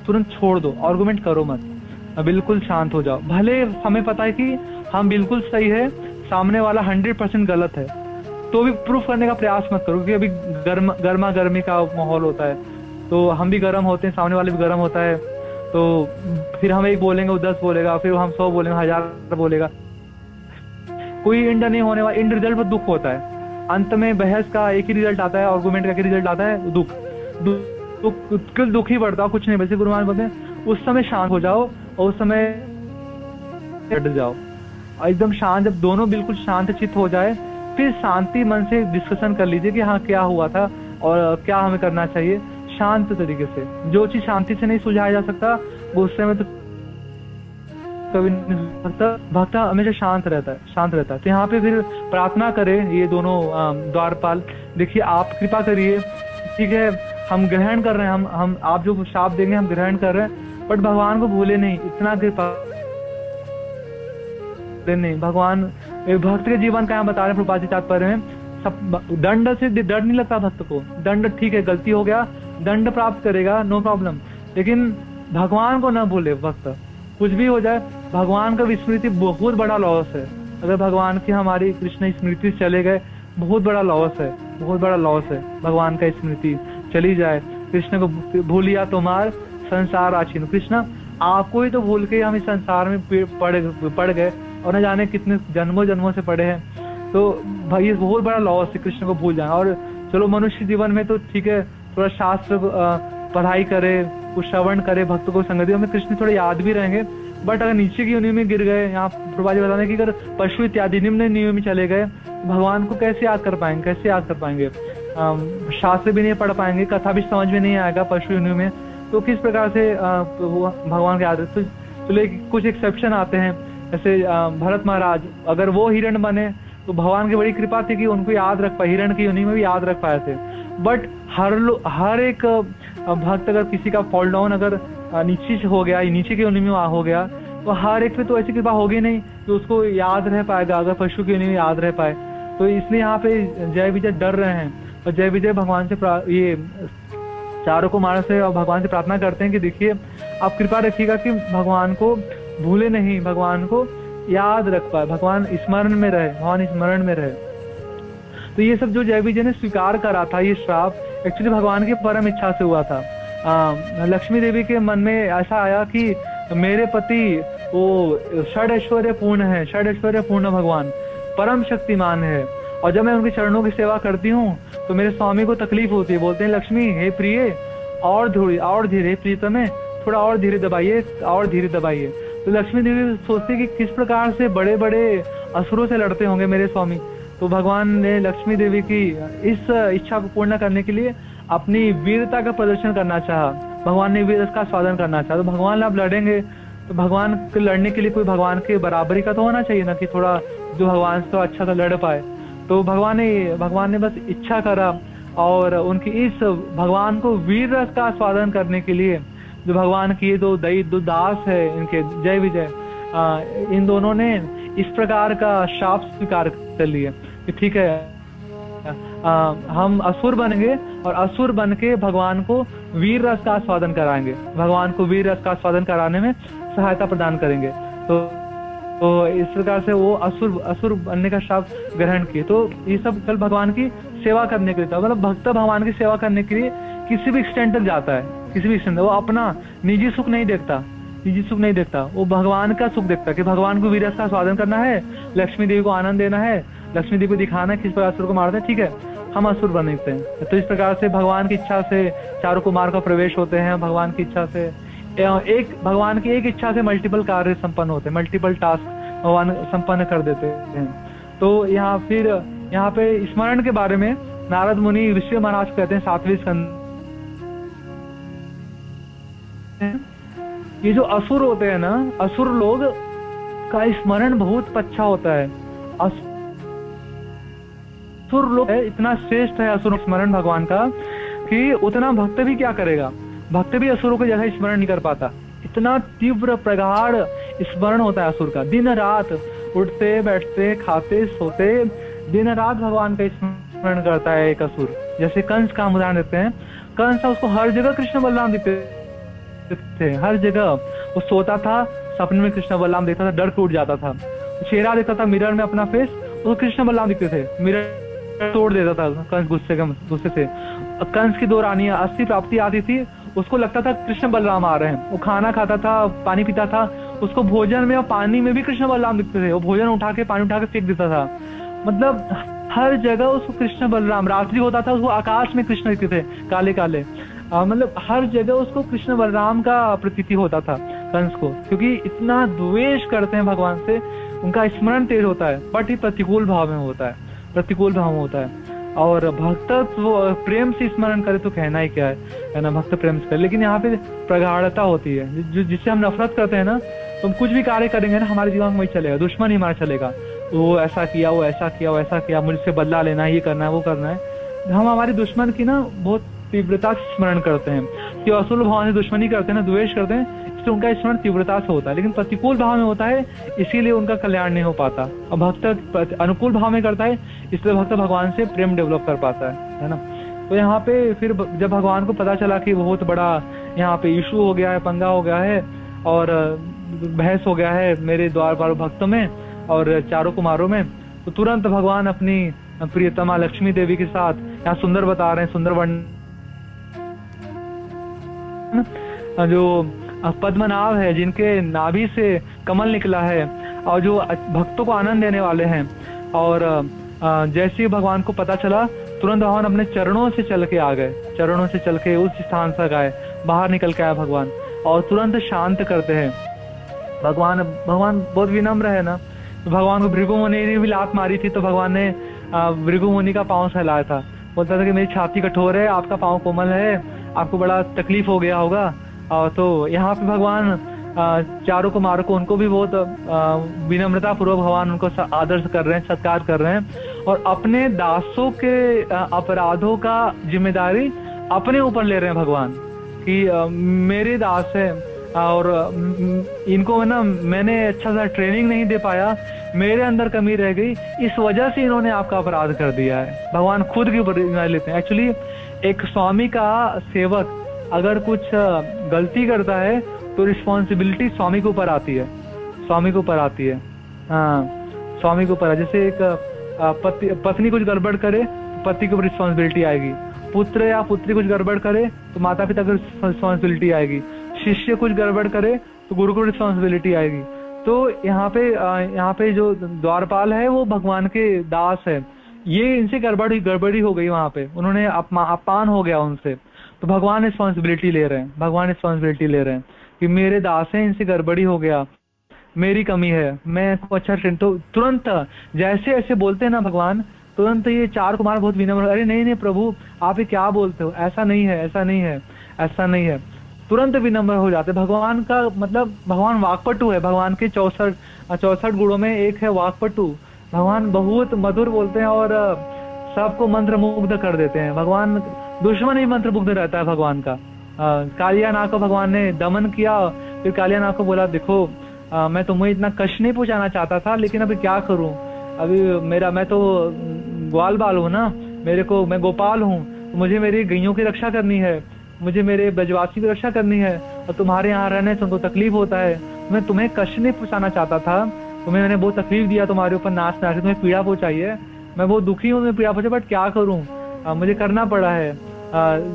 तुरंत छोड़ दो, आर्गुमेंट करो मत, बिल्कुल शांत हो जाओ। भले हमें पता है कि हम बिल्कुल सही है, सामने वाला 100% गलत है, तो भी प्रूफ करने का प्रयास मत करो, क्योंकि अभी गर्मा गर्मी का माहौल होता है, तो हम भी गर्म होते हैं, सामने वाले भी गर्म होता है, तो फिर हम एक बोलेंगे वो 10 बोलेगा, फिर हम 100 बोलेंगे, 1000 बोलेगा, कोई एंड नहीं होने वाला। एंड रिजल्ट पर दुख होता है, अंत में बहस का एक ही रिजल्ट आता है, आर्गुमेंट का एक ही रिजल्ट आता है, दुख ही बढ़ता, कुछ नहीं। वैसे गुरु महाराज बोलते हैं उस समय शांत हो जाओ, और उस समय हट जाओ, एकदम शांत। जब दोनों बिल्कुल शांत चित्त हो जाए, फिर शांति मन से डिस्कशन कर लीजिए कि हाँ क्या हुआ था और क्या हमें करना चाहिए, शांत तरीके से। जो चीज शांति से नहीं सुलझाया जा सकता, गुस्से में तो कभी नहीं। भक्त हमेशा शांत रहता है। तो यहाँ पे फिर प्रार्थना करे ये दोनों द्वारपाल, देखिए आप कृपा करिए, ठीक है हम ग्रहण कर रहे हैं, हम आप जो शाप देंगे हम ग्रहण कर रहे हैं, बट भगवान को भूले नहीं, इतना कृपा नहीं। भगवान भक्त के जीवन का यहाँ बता रहे हैं प्रभुपाद जी तात्पर्य में, सब दंड से डर नहीं लगता भक्त को। दंड ठीक है, गलती हो गया, दंड प्राप्त करेगा, नो प्रॉब्लम, लेकिन भगवान को न भूले भक्त। कुछ भी हो जाए, भगवान का विस्मृति बहुत बड़ा लॉस है। अगर भगवान की हमारी कृष्ण स्मृति चले गए, बहुत बड़ा लॉस है, भगवान का स्मृति चली जाए। कृष्ण को भूलिया तुम्हार संसार आछीन, कृष्ण आपको ही तो भूल के हम इस संसार में पड़ गए, और न जाने कितने जन्मों से पड़े हैं। तो भाई ये बहुत बड़ा लॉस है कृष्ण को भूल जाना। और चलो मनुष्य जीवन में तो ठीक है, थोड़ा शास्त्र पढ़ाई करे, कुछ श्रवण करे, भक्तों को संगति में कृष्ण थोड़े याद भी रहेंगे, बट अगर नीचे की योनि में गिर गए, यहाँ प्रभुपाद जी बताने की अगर पशु इत्यादि निम्न योनि में चले गए, भगवान को कैसे याद कर पाएंगे, शास्त्र भी नहीं पढ़ पाएंगे, कथा भी समझ में नहीं आएगा पशु योनि में, तो किस प्रकार से भगवान के याद। तो चलो कुछ एक्सेप्शन आते हैं, जैसे भरत महाराज, अगर वो हिरण बने तो भगवान की बड़ी कृपा थी कि उनको याद रख पाए, हिरण की योनि में भी याद रख पाए थे। बट हर एक भक्त अगर किसी का फॉल डाउन अगर नीचे हो गया, नीचे की योनि में हो गया, तो हर एक पे तो ऐसी कृपा होगी नहीं कि उसको याद रह पाएगा, अगर पशु की योनि में याद रह पाए। तो इसलिए यहाँ पे जय विजय डर रहे हैं, और जय विजय भगवान से ये चारों कुमार से और भगवान से प्रार्थना करते हैं कि देखिए आप कृपा रखिएगा कि भगवान को भूले नहीं, भगवान को याद रख पाए, भगवान स्मरण में रहे। तो ये सब जो जय विजय ने स्वीकार करा था, ये श्राप एक्चुअली भगवान की परम इच्छा से हुआ था। लक्ष्मी देवी के मन में ऐसा आया कि मेरे पति वो षड ऐश्वर्य पूर्ण भगवान, परम शक्तिमान है, और जब मैं उनके चरणों की सेवा करती हूँ तो मेरे स्वामी को तकलीफ होती है। बोलते हैं लक्ष्मी हे प्रिय, और धीरे प्रीतम है, थोड़ा और धीरे दबाइए, और धीरे दबाइए। तो लक्ष्मी देवी सोचती कि किस प्रकार से बड़े बड़े असुरों से लड़ते होंगे मेरे स्वामी। तो भगवान ने लक्ष्मी देवी की इस इच्छा को पूर्ण करने के लिए अपनी वीरता का प्रदर्शन करना चाहा। भगवान ने वीर का स्वाधन करना चाहा। तो भगवान आप लड़ेंगे तो भगवान के लड़ने के लिए कोई भगवान के बराबरी का तो होना चाहिए ना, कि थोड़ा जो भगवान से तो अच्छा सा लड़ पाए। तो भगवान ने बस इच्छा करा और उनकी इस भगवान को वीर रस का स्वाधन करने के लिए जो भगवान की दो दास है इनके जय विजय, इन दोनों ने इस प्रकार का शाप स्वीकार कर लिया कि ठीक है, हम असुर बनेंगे और असुर बन के भगवान को वीर रस का स्वाधन कराएंगे, भगवान को वीर रस का स्वाधन कराने में सहायता प्रदान करेंगे। तो इस प्रकार से वो असुर बनने का शाप ग्रहण किए। तो ये सब कल भगवान की सेवा करने के लिए था। मतलब भक्त भगवान की सेवा करने के लिए किसी भी एक्सटेंट तक जाता है, किसी भी एक्सटेंट, वो अपना निजी सुख नहीं देखता, वो भगवान का सुख देखता कि भगवान को वीर रस का स्वाधन करना है, लक्ष्मी देवी को आनंद देना है, लक्ष्मी देवी को दिखाना है किस प्रकार असुर को मारते हैं, ठीक है, हम असुर बनते हैं। तो इस प्रकार से भगवान की इच्छा से चारों कुमार का प्रवेश होते हैं। भगवान की इच्छा से भगवान की एक इच्छा से मल्टीपल कार्य संपन्न होते हैं, मल्टीपल टास्क भगवान संपन्न कर देते हैं। तो यहाँ पे स्मरण के बारे में नारद मुनि ऋषि महाराज कहते हैं 7वें स्कंद, ये जो असुर होते हैं ना, असुर लोग का स्मरण बहुत अच्छा होता है। असुर लोग इतना श्रेष्ठ है असुर स्मरण भगवान का कि उतना भक्त भी क्या करेगा, भक्त भी असुरों के जैसा स्मरण नहीं कर पाता। इतना तीव्र प्रगाढ़ स्मरण होता है असुर का, दिन रात उठते बैठते खाते सोते दिन रात भगवान का स्मरण करता है एक असुर। जैसे कंस का उदाहरण देते हैं, कंस उसको हर जगह कृष्ण बलराम दिखते थे, हर जगह वो सोता था, सपने में कृष्ण बलराम देखता था, डर के उठ जाता था। चेहरा देखता था मिरर में अपना फेस, वो कृष्ण बलराम दिखते थे, मिरर तोड़ देता था कंस गुस्से से। कंस की 2 रानियां 80 प्राप्ति आती थी, उसको लगता था कृष्ण बलराम आ रहे हैं। वो खाना खाता था, पानी पीता था, उसको भोजन में और पानी में भी कृष्ण बलराम दिखते थे। वो भोजन उठा के पानी उठा के फेंक देता था। मतलब हर जगह उसको कृष्ण बलराम, रात्रि होता था उसको आकाश में कृष्ण दिखते थे काले काले, मतलब हर जगह उसको कृष्ण बलराम का प्रतीति होता था कंस को, क्योंकि इतना द्वेष करते हैं भगवान से। उनका स्मरण तेज होता है, बट ही प्रतिकूल भाव में होता है, और भक्त प्रेम से स्मरण करे तो कहना ही क्या है ना, भक्त प्रेम से करे। लेकिन यहाँ पे प्रगाढ़ता होती है, जिससे हम नफरत करते हैं ना, तो हम कुछ भी कार्य करेंगे ना, हमारे जीवन में वही चलेगा, दुश्मन ही हमारा चलेगा। वो ऐसा किया, वो ऐसा किया, मुझसे बदला लेना है, ये करना है, वो करना है। हम हमारे दुश्मन की ना बहुत तीव्रता से स्मरण करते हैं, कि असुर भाव से दुश्मनी करते हैं ना, द्वेष करते हैं, इसलिए उनका स्मरण तीव्रता से होता है। लेकिन प्रतिकूल भाव में होता है, इसीलिए उनका कल्याण नहीं हो पाता। और भक्त अनुकूल भाव में करता है, इसलिए भक्त भगवान से प्रेम डेवलप कर पाता है ना। तो यहाँ पे फिर जब भगवान को पता चला कि बहुत बड़ा यहाँ पे इशू हो गया है, पंगा हो गया है और बहस हो गया है मेरे द्वारपाल भक्तों में और चारों कुमारों में, तो तुरंत भगवान अपनी प्रियतमा लक्ष्मी देवी के साथ यहाँ सुंदर बता रहे हैं, सुंदर वर्ण जो पद्मनाभ है, जिनके नाभि से कमल निकला है और जो भक्तों को आनंद देने वाले हैं। और जैसे ही भगवान को पता चला, तुरंत भगवान अपने चरणों से चल के आ गए, चरणों से चल के उस स्थान से गए, बाहर निकल के आया भगवान और तुरंत शांत करते हैं। भगवान बहुत विनम्र है ना। तो भगवान को भृगु मुनि ने भी लात मारी थी, तो भगवान ने भृगु मुनि का पाँव सहलाया था, बोलता था कि मेरी छाती कठोर है, आपका पाँव कोमल है, आपको बड़ा तकलीफ हो गया होगा। तो यहाँ पे भगवान चारों कुमारों को, उनको भी बहुत विनम्रता पूर्वक भगवान उनको आदर कर रहे हैं, सत्कार कर रहे हैं और अपने दासों के अपराधों का जिम्मेदारी अपने ऊपर ले रहे हैं भगवान, कि मेरे दास है और इनको ना मैंने अच्छा सा ट्रेनिंग नहीं दे पाया, मेरे अंदर कमी रह गई, इस वजह से इन्होंने आपका अपराध कर दिया है। भगवान खुद के ऊपर लेते हैं। एक्चुअली एक स्वामी का सेवक अगर कुछ गलती करता है तो रिस्पॉन्सिबिलिटी स्वामी के ऊपर आती है, स्वामी के ऊपर आती है। हाँ, स्वामी के ऊपर। जैसे एक पत्नी कुछ गड़बड़ करे तो पति के ऊपर रिस्पॉन्सिबिलिटी आएगी, पुत्र या पुत्री कुछ गड़बड़ करे तो माता पिता को रिस्पॉन्सिबिलिटी आएगी, शिष्य कुछ गड़बड़ करे तो गुरु को रिस्पॉन्सिबिलिटी आएगी। तो यहाँ पे जो द्वारपाल है वो भगवान के दास है, ये इनसे गड़बड़ी हो गई, वहां पे उन्होंने अपमान हो गया उनसे, तो भगवान रिस्पॉन्सिबिलिटी ले रहे हैं, भगवान रिस्पॉन्सिबिलिटी ले रहे हैं कि मेरे दास हैं, इनसे गड़बड़ी हो गया, मेरी कमी है, मैं अच्छा। तो तुरंत जैसे ऐसे बोलते हैं ना भगवान, तुरंत ये चार कुमार बहुत विनम्र, अरे नहीं नहीं प्रभु आप ये क्या बोलते हो, ऐसा नहीं है, ऐसा नहीं है, ऐसा नहीं है, तुरंत विनम्र हो जाते। भगवान का मतलब भगवान वाक्पटु है, भगवान के 64 गुणों में एक है वाक्पटु। भगवान बहुत मधुर बोलते हैं और सबको मंत्र मुग्ध कर देते हैं। भगवान दुश्मन ही मंत्र मुग्ध रहता है भगवान का। कालिया नाग को भगवान ने दमन किया, फिर कालिया नाग को बोला देखो मैं तुम्हें इतना कष्ट नहीं पहुंचाना चाहता था, लेकिन अभी क्या करूं, अभी मैं तो ग्वाल बाल हूँ ना, मैं गोपाल हूँ, तो मुझे मेरी गैयों की रक्षा करनी है, मुझे मेरे ब्रजवासी की रक्षा करनी है, और तुम्हारे यहाँ रहने से उनको तकलीफ होता है। मैं तुम्हें कष्ट नहीं पहुंचाना चाहता था, तुम्हें मैंने बहुत तकलीफ दिया, तुम्हारे ऊपर नाच नाच के तुम्हें पीड़ा पहुंचाई है, मैं बहुत दुखी हूँ, तुम्हें पीड़ा पहुंचाई, बट क्या करूँ, मुझे करना पड़ा है।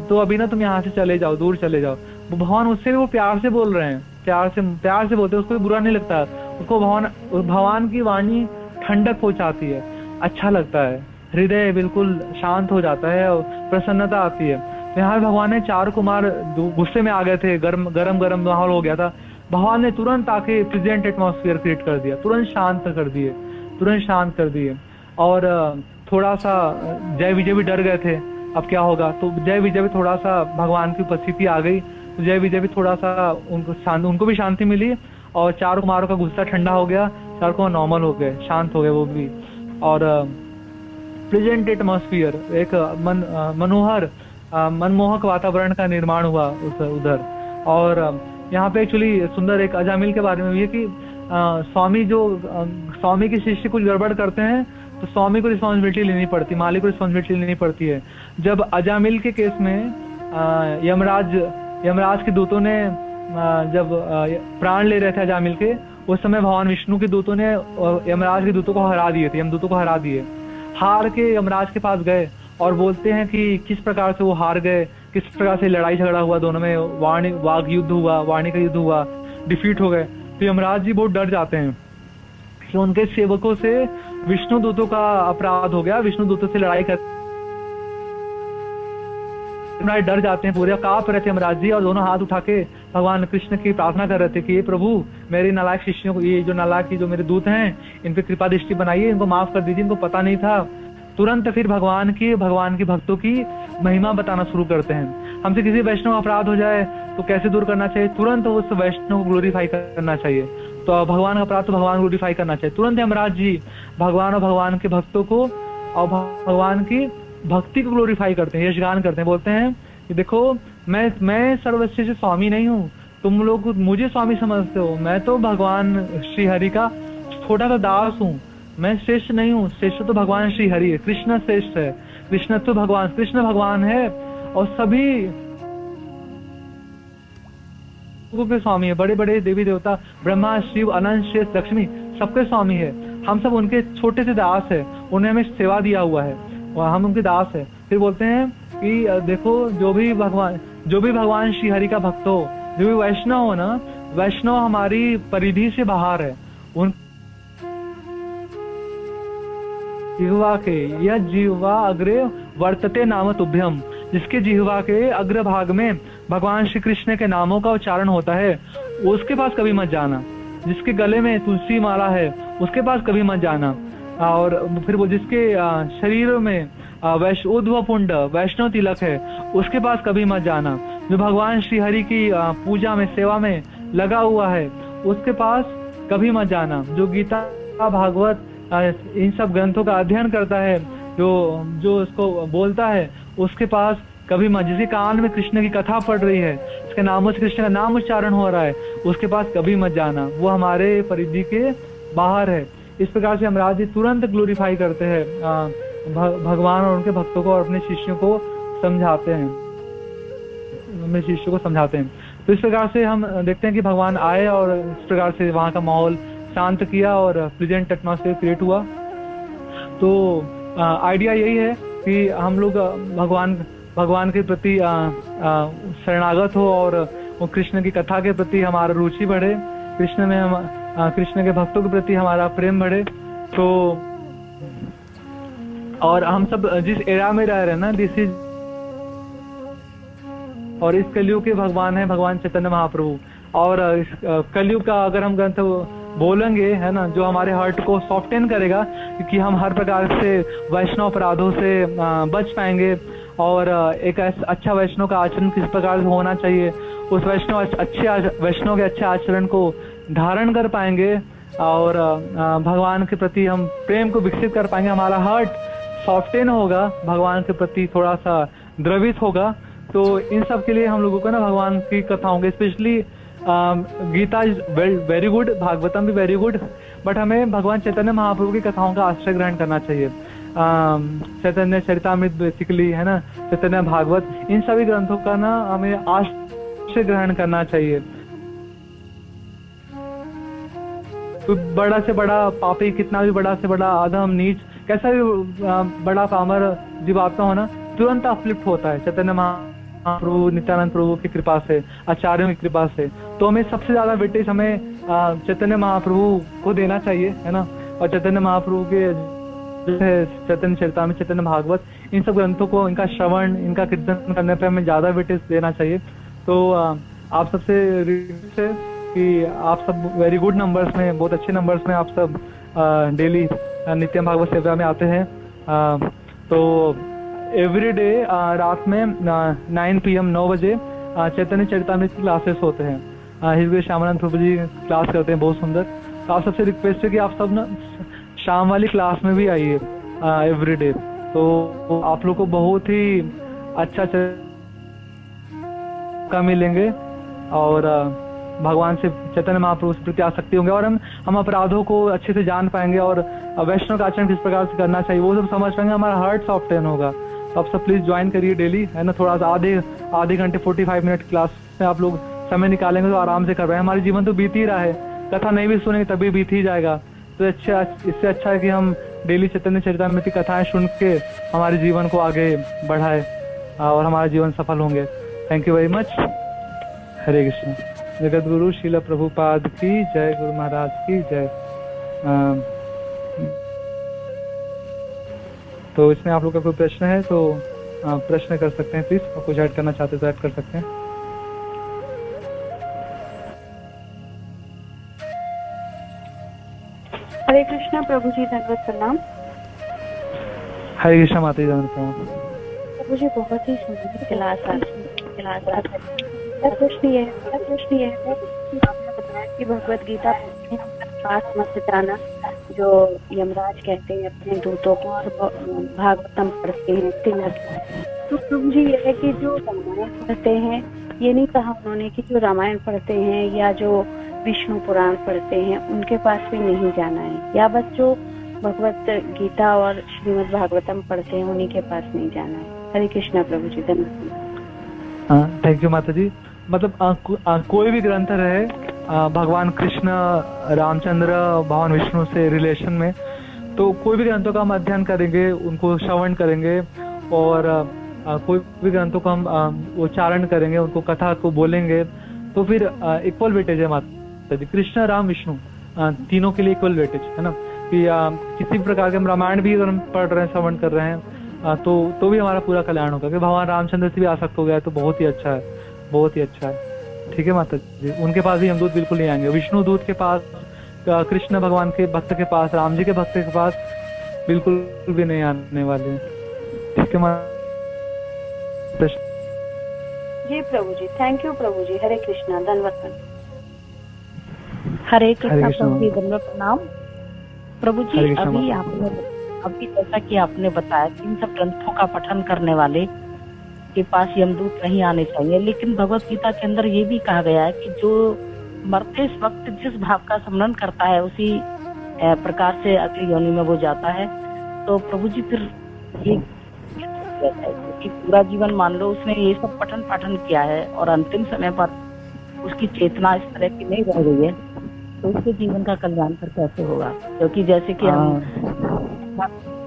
तो अभी ना तुम यहाँ से चले जाओ, दूर चले जाओ। भगवान उससे भी वो प्यार से बोल रहे हैं, प्यार से बोलते हैं, उसको भी बुरा नहीं लगता, उसको भगवान की वाणी ठंडक पहुंचाती है, अच्छा लगता है, हृदय बिल्कुल शांत हो जाता है और प्रसन्नता आती है। तो यहाँ भगवान ने चार कुमार गुस्से में आ गए थे, गरम माहौल हो गया था, भगवान ने तुरंत आके प्रेजेंट एटमॉस्फेयर क्रिएट कर दिया, तुरंत शांत कर दिए। और थोड़ा सा जय विजय भी डर गए थे अब क्या होगा, तो जय विजय भी थोड़ा सा भगवान की उपस्थिति आ गई, तो जय विजय भी थोड़ा सा उनको भी शांति मिली, और चार कुमारों का गुस्सा ठंडा हो गया, चार कुमार नॉर्मल हो गए, शांत हो गए वो भी। और प्रेजेंट एटमॉस्फियर एक मनमोहक वातावरण का निर्माण हुआ उधर। और यहाँ पे एक्चुअली सुंदर एक अजामिल के बारे में भी है कि स्वामी के शिष्य कुछ गड़बड़ करते हैं तो स्वामी को रिस्पॉन्सिबिलिटी लेनी पड़ती, मालिक को रिस्पॉन्सिबिलिटी लेनी पड़ती है। जब अजामिल के केस में यमराज के दूतों ने जब प्राण ले रहे थे अजामिल के, उस समय भगवान विष्णु के दूतों ने यमराज के दूतों को हरा दिए थे, यमदूतों को हरा दिए। हार के यमराज के पास गए और बोलते हैं कि किस प्रकार से वो हार गए, किस प्रकार से लड़ाई झगड़ा हुआ, दोनों में वाग युद्ध हुआ, वाणी का युद्ध हुआ, डिफीट हो गए। तो यमराज जी बहुत डर जाते हैं कि उनके सेवकों से विष्णु दूतों का अपराध हो गया, विष्णु दूतों से लड़ाई कर डर जाते हैं, पूरे कांप रहे थे यमराज जी, और दोनों हाथ उठा के भगवान कृष्ण की प्रार्थना कर रहे थे कि ये प्रभु मेरे नालायक शिष्यों को, ये जो नालायक जो मेरे दूत हैं, इन पे कृपा दृष्टि बनाइए, इनको माफ कर दीजिए, इनको पता नहीं था। तुरंत फिर भगवान के भक्तों की महिमा बताना शुरू करते हैं। हमसे किसी वैष्णव अपराध हो जाए तो कैसे दूर करना चाहिए, तुरंत उस वैष्णव को ग्लोरीफाई करना चाहिए। तो भगवान का अपराध तो भगवान ग्लोरीफाई करना चाहिए। तुरंत यमराज जी भगवान और भगवान के भक्तों को और भगवान की भक्ति को ग्लोरीफाई करते हैं, यशगान करते हैं, बोलते हैं कि देखो मैं सर्वश्रेष्ठ स्वामी नहीं हूँ, तुम लोग मुझे स्वामी समझते हो, मैं तो भगवान श्री हरि का छोटा सा दास हूँ, मैं श्रेष्ठ नहीं हूँ, श्रेष्ठ तो भगवान श्री हरि है, कृष्ण श्रेष्ठ है, कृष्ण भगवान है, और सभी के स्वामी है, बड़े बड़े देवी देवता ब्रह्मा शिव अनंत शेष लक्ष्मी सबके स्वामी है, हम सब उनके छोटे से दास है, उन्हें हमें सेवा दिया हुआ है और हम उनके दास है। फिर बोलते हैं कि देखो जो भी भगवान श्री हरि का भक्त हो, जो भी वैष्णव हो ना, वैष्णव हमारी परिधि से बाहर है, उन जिह्वा के यह जिह्वा अग्रे वर्तते नाम तुभ्यम, जिसके जिह्वा के अग्र भाग में भगवान श्री कृष्ण के नामों का उच्चारण होता है, उसके पास कभी मत जाना। जिसके गले में तुलसी माला है उसके पास कभी मत जाना। और फिर वो जिसके शरीर में उद्धव पुंड वैष्णव तिलक है उसके पास कभी मत जाना। जो भगवान श्री हरि की पूजा में सेवा में लगा हुआ है उसके पास कभी मत जाना। जो गीता भागवत इन सब ग्रंथों का अध्ययन करता है, जो उसको बोलता है, उसके पास कभी मत। जिसके कान में कृष्ण की कथा पढ़ रही है, इसके नामों से कृष्ण का नाम उच्चारण हो रहा है, उसके पास कभी मत जाना, वो हमारे परिधि के बाहर है। इस प्रकार से यमराज जी तुरंत ग्लोरीफाई करते हैं भगवान और उनके भक्तों को, और अपने शिष्यों को समझाते हैं। तो इस प्रकार से हम देखते हैं कि भगवान आए और इस प्रकार से वहाँ का माहौल शांत किया और प्रेजेंट एटमॉस्फेयर क्रिएट हुआ। तो आइडिया यही है कि हम लोग भगवान के प्रति शरणागत हो और कृष्ण की कथा के प्रति हमारा रुचि बढ़े, कृष्ण के भक्तों के प्रति हमारा प्रेम बढ़े। तो और हम सब जिस एरा में रह रहे हैं ना, दिस इज और इस कलयुग के भगवान है भगवान चैतन्य महाप्रभु। और इस कलयुग का अगर हम ग्रंथ बोलेंगे है ना, जो हमारे हार्ट को सॉफ्टन करेगा, क्योंकि हम हर प्रकार से वैष्णव अपराधों से बच पाएंगे। और एक अच्छा वैष्णव का आचरण किस प्रकार से होना चाहिए, उस वैष्णव के अच्छे आचरण को धारण कर पाएंगे। और भगवान के प्रति हम प्रेम को विकसित कर पाएंगे। हमारा हार्ट सॉफ्टन होगा, भगवान के प्रति थोड़ा सा द्रवित होगा। तो इन सब के लिए हम लोगों को ना भगवान की कथाओं के, specially Gita is very good, Bhagavatam भी वेरी गुड, बट हमें भगवान चैतन्य महाप्रभु की कथाओं का आश्रय ग्रहण करना चाहिए। चैतन्य चरितामृत बेसिकली है ना, चैतन्य भागवत, इन सभी ग्रंथों का ना हमें आश्रय ग्रहण करना चाहिए। तो बड़ा से बड़ा पापी, कितना भी बड़ा से बड़ा अधम नीच, कैसा भी बड़ा पामर जीवात्मा होना, तुरंत अपलिफ्ट होता है चैतन्य महाप्रभु नित्यानंद प्रभु की कृपा से, आचार्यों की कृपा से। तो हमें सबसे ज्यादा वेटेज हमें चैतन्य महाप्रभु को देना चाहिए, है ना। और चैतन्य महाप्रभु के चैतन्य चरितामृत, चैतन्य भागवत, इन सब ग्रंथों को, इनका श्रवण, इनका कीर्तन करने पे हमें ज्यादा वेटेज देना चाहिए। तो आप सबसे रिक्वेस्ट है कि आप सब वेरी गुड नंबर्स में, बहुत अच्छे नंबर्स में आप सब डेली नित्यम भागवत सेवा में आते हैं। तो एवरी डे रात में 9 PM 9 बजे चैतन्य चरितामृत की क्लासेस होते हैं। हिजगुरु श्यामानंद प्रभु जी क्लास करते हैं, बहुत सुंदर। तो आप सबसे रिक्वेस्ट है कि आप सब ना शाम वाली क्लास में भी आइए एवरी डे। तो आप लोग को बहुत ही अच्छा का मिलेंगे और भगवान से, चैतन्य महाप्रभु से प्रति आसक्ति होंगे, और हम अपराधों को अच्छे से जान पाएंगे, और वैष्णव का आचरण किस प्रकार से करना चाहिए वो सब समझ पाएंगे। हमारा हार्ट सॉफ्टन होगा। तो आप सब प्लीज ज्वाइन करिए डेली, है ना। थोड़ा सा आधे घंटे 45 मिनट क्लास में आप लोग समय निकालेंगे तो आराम से कर पाएंगे। हमारे जीवन तो बीत ही रहा है, कथा नहीं भी सुनेंगे तभी बीत ही जाएगा। तो इससे अच्छा है कि हम डेली चैतन्य चरितामृत की कथाएं सुन के हमारे जीवन को आगे बढ़ाए और हमारा जीवन सफल होंगे। Thank you very much. Hare Krishna. Jagat Guru Srila Prabhupada की जय, गुरु महाराज की जय। तो इसमें आप लोग का कोई प्रश्न है तो प्रश्न कर सकते हैं प्लीज, और कुछ ऐड करना चाहते तो ऐड कर सकते हैं। हरे कृष्णा प्रभु जी, धन्यवाद, प्रणाम। हरे कृष्णा माता जी, धन्यवाद, प्रणाम। प्रभु जी बहुत ही सुंदर क्लास प्रश्न ये आपने बताया कि भगवत गीता पास मत जाना, जो यमराज कहते हैं अपने दूतों को, और भागवतम पढ़ते हैं तिलक। तो प्रभु जी ये है कि जो रामायण पढ़ते हैं, ये नहीं कहा उन्होंने कि जो रामायण पढ़ते हैं या जो विष्णु पुराण पढ़ते हैं उनके पास भी नहीं जाना है, या बस जो भगवत गीता और श्रीमद् भागवतम पढ़ते हैं उन्हीं के पास नहीं जाना है। हरे कृष्णा प्रभु जी, धन्यवाद। थैंक यू माता जी। मतलब कोई भी ग्रंथ रहे भगवान कृष्ण, रामचंद्र, भगवान विष्णु से रिलेशन में, तो कोई भी ग्रंथों का हम अध्ययन करेंगे, उनको श्रवण करेंगे, और कोई भी ग्रंथों का हम उच्चारण करेंगे, उनको कथा को बोलेंगे, तो फिर इक्वल वेटेज है माता जी। कृष्ण, राम, विष्णु तीनों के लिए इक्वल वेटेज है ना। कि किसी भी प्रकार के हम रामायण भी अगर हम पढ़ रहे हैं, श्रवण कर रहे हैं, तो भी हमारा पूरा कल्याण होगा। कि भगवान रामचंद्र से भी आसक्त हो गया है तो बहुत ही अच्छा है, बहुत ही अच्छा है। ठीक है माता जी, उनके पास भी यमदूत बिल्कुल नहीं आएंगे। विष्णु दूत के पास, कृष्ण भगवान के भक्त के पास, राम जी के भक्त के पास बिल्कुल भी नहीं आने वाले। ठीक है माता जी। प्रभु जी, थैंक यू प्रभु जी। हरे कृष्णा, धन्यवाद। हरे कृष्णा प्रभु जी, धन्यवाद, प्रणाम। प्रभु जी, अभी जैसा कि आपने बताया कि इन सब ग्रंथों का पठन करने वाले के पास यमदूत नहीं आने चाहिए, लेकिन भगवत गीता के अंदर ये भी कहा गया है कि जो मरते वक्त जिस भाव का स्मरण करता है उसी प्रकार से अगली योनि में वो जाता है। तो प्रभु जी फिर ये कि पूरा जीवन मान लो उसने ये सब पठन पाठन किया है और अंतिम समय पर उसकी चेतना इस तरह की नहीं रह गई है, तो उसके जीवन का कल्याण फिर कैसे होगा? क्योंकि जैसे कि हम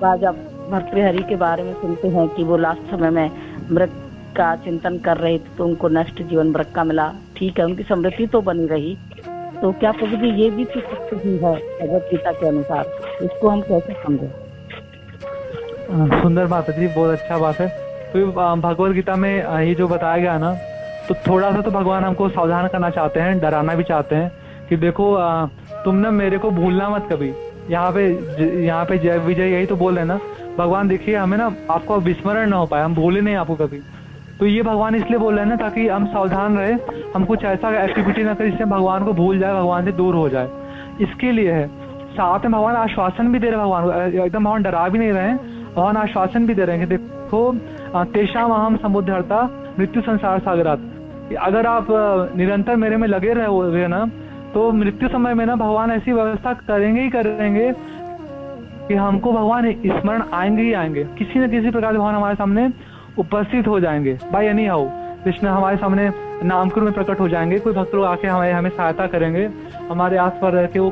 राजा भर्तृहरि के बारे में सुनते हैं कि वो लास्ट समय में मृग का चिंतन कर रहे थे तो उनको नष्ट जीवन मृग का मिला। ठीक है, उनकी समृद्धि तो बनी रही, तो क्या प्रभु जी ये भी तो सत्य ही है भगवत गीता के अनुसार? इसको हम कैसे समझें? सुंदर माता जी, बहुत अच्छा बात है। तो भगवत गीता में ये जो बताया गया ना तो थोड़ा सा तो भगवान हमको सावधान करना चाहते हैं, डराना भी चाहते हैं कि देखो तुम ना मेरे को भूलना मत कभी। यहाँ पे जय विजय यही तो बोल रहे हैं ना भगवान, देखिए हमें ना आपको विस्मरण ना हो पाए, हम भूले नहीं आपको कभी। तो ये भगवान इसलिए बोल रहे हैं ना ताकि हम सावधान रहे, हम कुछ ऐसा एक्टिविटी ना करें जिससे भगवान को भूल जाए, भगवान से दूर हो जाए, इसके लिए है। साथ में भगवान आश्वासन भी दे रहे हैं, भगवान एकदम भगवान डरा भी नहीं रहे हैं, भगवान आश्वासन भी दे रहे हैं कि देखो तेषाम अहम समुद्धरता मृत्यु संसार सागरात। अगर आप निरंतर मेरे में लगे रहोगे ना तो मृत्यु समय में ना भगवान ऐसी व्यवस्था करेंगे ही करेंगे कि हमको भगवान स्मरण आएंगे ही आएंगे, किसी न किसी प्रकार से भगवान हमारे सामने उपस्थित हो जाएंगे। बाय एनी हाउ कृष्ण हमारे सामने नामकुर में प्रकट हो जाएंगे, कोई भक्त लोग आके हमें सहायता करेंगे, हमारे आस पास रह के वो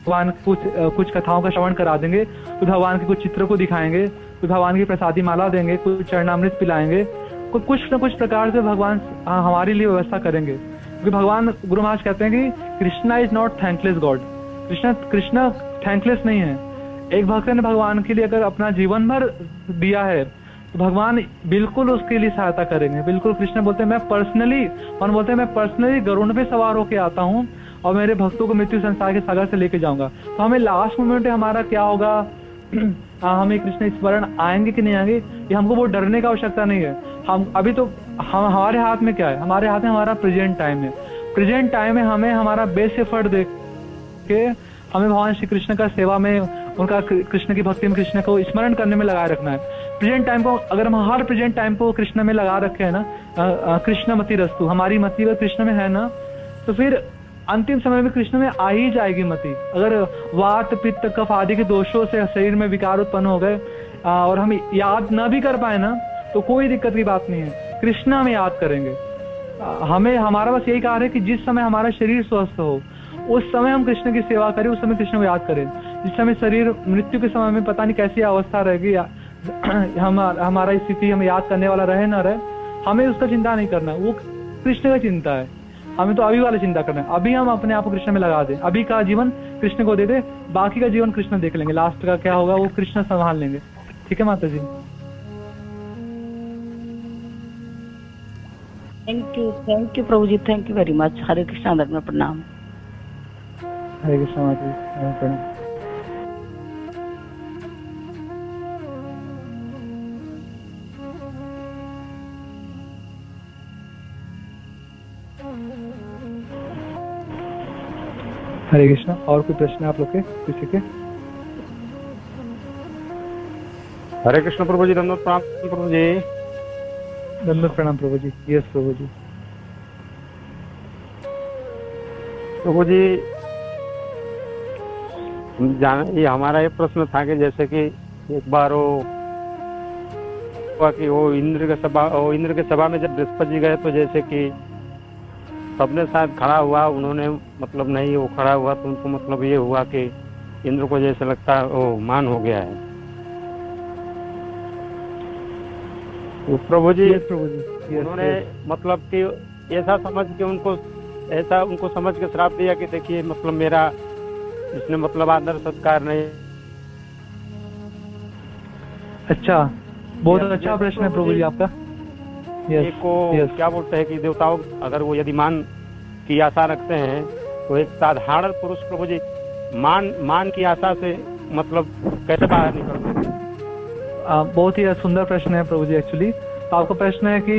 भगवान कुछ कथाओं का श्रवण करा देंगे, तो भगवान के कुछ चित्रों को दिखाएंगे, तो भगवान की प्रसादी माला देंगे, कुछ चरणामृत पिलाएंगे, कुछ न कुछ प्रकार से भगवान हमारे लिए व्यवस्था करेंगे। क्योंकि भगवान गुरु महाराज कहते हैं कि Krishna is not thankless God, Krishna thankless नहीं है। एक भक्त ने भगवान के लिए अगर अपना जीवन भर दिया है तो भगवान बिल्कुल उसके लिए सहायता करेंगे, बिल्कुल। कृष्ण बोलते हैं मैं पर्सनली गरुड़ पे सवार होके आता हूँ और मेरे भक्तों को मृत्यु संसार के सागर से लेके जाऊंगा। तो हमें लास्ट मोमेंट हमारा क्या होगा, हमें कृष्ण स्मरण आएंगे कि नहीं आएंगे, ये हमको वो डरने का आवश्यकता नहीं है। हम अभी तो हमारे हाथ में क्या है, हमारे हाथ में हमारा प्रेजेंट टाइम है। प्रेजेंट टाइम में हमें हमारा बेस्ट एफर्ट दे के हमें भगवान श्री कृष्ण का सेवा में, उनका कृष्ण की भक्ति में, कृष्ण को स्मरण करने में लगाए रखना है। प्रेजेंट टाइम को अगर हम हर प्रेजेंट टाइम को कृष्ण में लगा रखे है ना, कृष्ण मति रस्तु, हमारी मति अगर कृष्ण में है ना, तो फिर अंतिम समय में कृष्ण में आ ही जाएगी मति। अगर वात पित्त कफ आदि के दोषों से शरीर में विकार उत्पन्न हो गए और हम याद न भी कर पाए ना, तो कोई दिक्कत की बात नहीं है, कृष्ण हमें याद करेंगे। हमें हमारा बस यही कार्य है कि जिस समय हमारा शरीर स्वस्थ हो उस समय हम कृष्ण की सेवा करें, उस समय कृष्ण को याद करें। जिस समय शरीर मृत्यु के समय में पता नहीं कैसी अवस्था रहेगी, हमारा स्थिति हमें याद करने वाला रहे ना रहे, हमें उसका चिंता नहीं करना, वो कृष्ण का चिंता है। हमें तो अभी वाला चिंता करना है, अभी हम अपने आप को कृष्ण में लगा दें, अभी का जीवन कृष्ण को दे दे, बाकी का जीवन कृष्ण देख लेंगे, लास्ट का क्या होगा वो कृष्ण संभाल लेंगे। ठीक है माता जी। थैंक यू प्रभु जी, thank you very much. Hare Krishna दंड में प्रणाम। हरे कृष्णा माता जी, प्रणाम। हरे कृष्णा। और कोई प्रश्न आप लोग के किसी के? हरे कृष्ण प्रभु जी, दंडवत प्रणाम प्रभु जी। दंडवत प्रणाम प्रभु जी। यस प्रभु जी। प्रभु जी ये हमारा ये प्रश्न था कि जैसे कि एक बार वो इंद्र के सभा में जब बृहस्पति जी गए तो जैसे कि सबने शायद खड़ा हुआ, उन्होंने मतलब नहीं वो खड़ा हुआ, तो उनको मतलब ये हुआ कि इंद्र को जैसे लगता है वो मान हो गया है। तो प्रभु जी उन्होंने मतलब कि ऐसा समझ के उनको समझ के श्राप दिया कि देखिए मतलब मेरा इसने मतलब आदर सत्कार नहीं। अच्छा, बहुत अच्छा प्रश्न है प्रभु जी आपका। एक को क्या बोलते हैं कि देवताओं अगर वो यदि मान की आशा रखते हैं तो एक साधारण पुरुष प्रभु जी मान की आशा से मतलब कैसे बाहर निकल सकते? बहुत ही सुंदर प्रश्न है प्रभु जी। एक्चुअली तो आपका प्रश्न है कि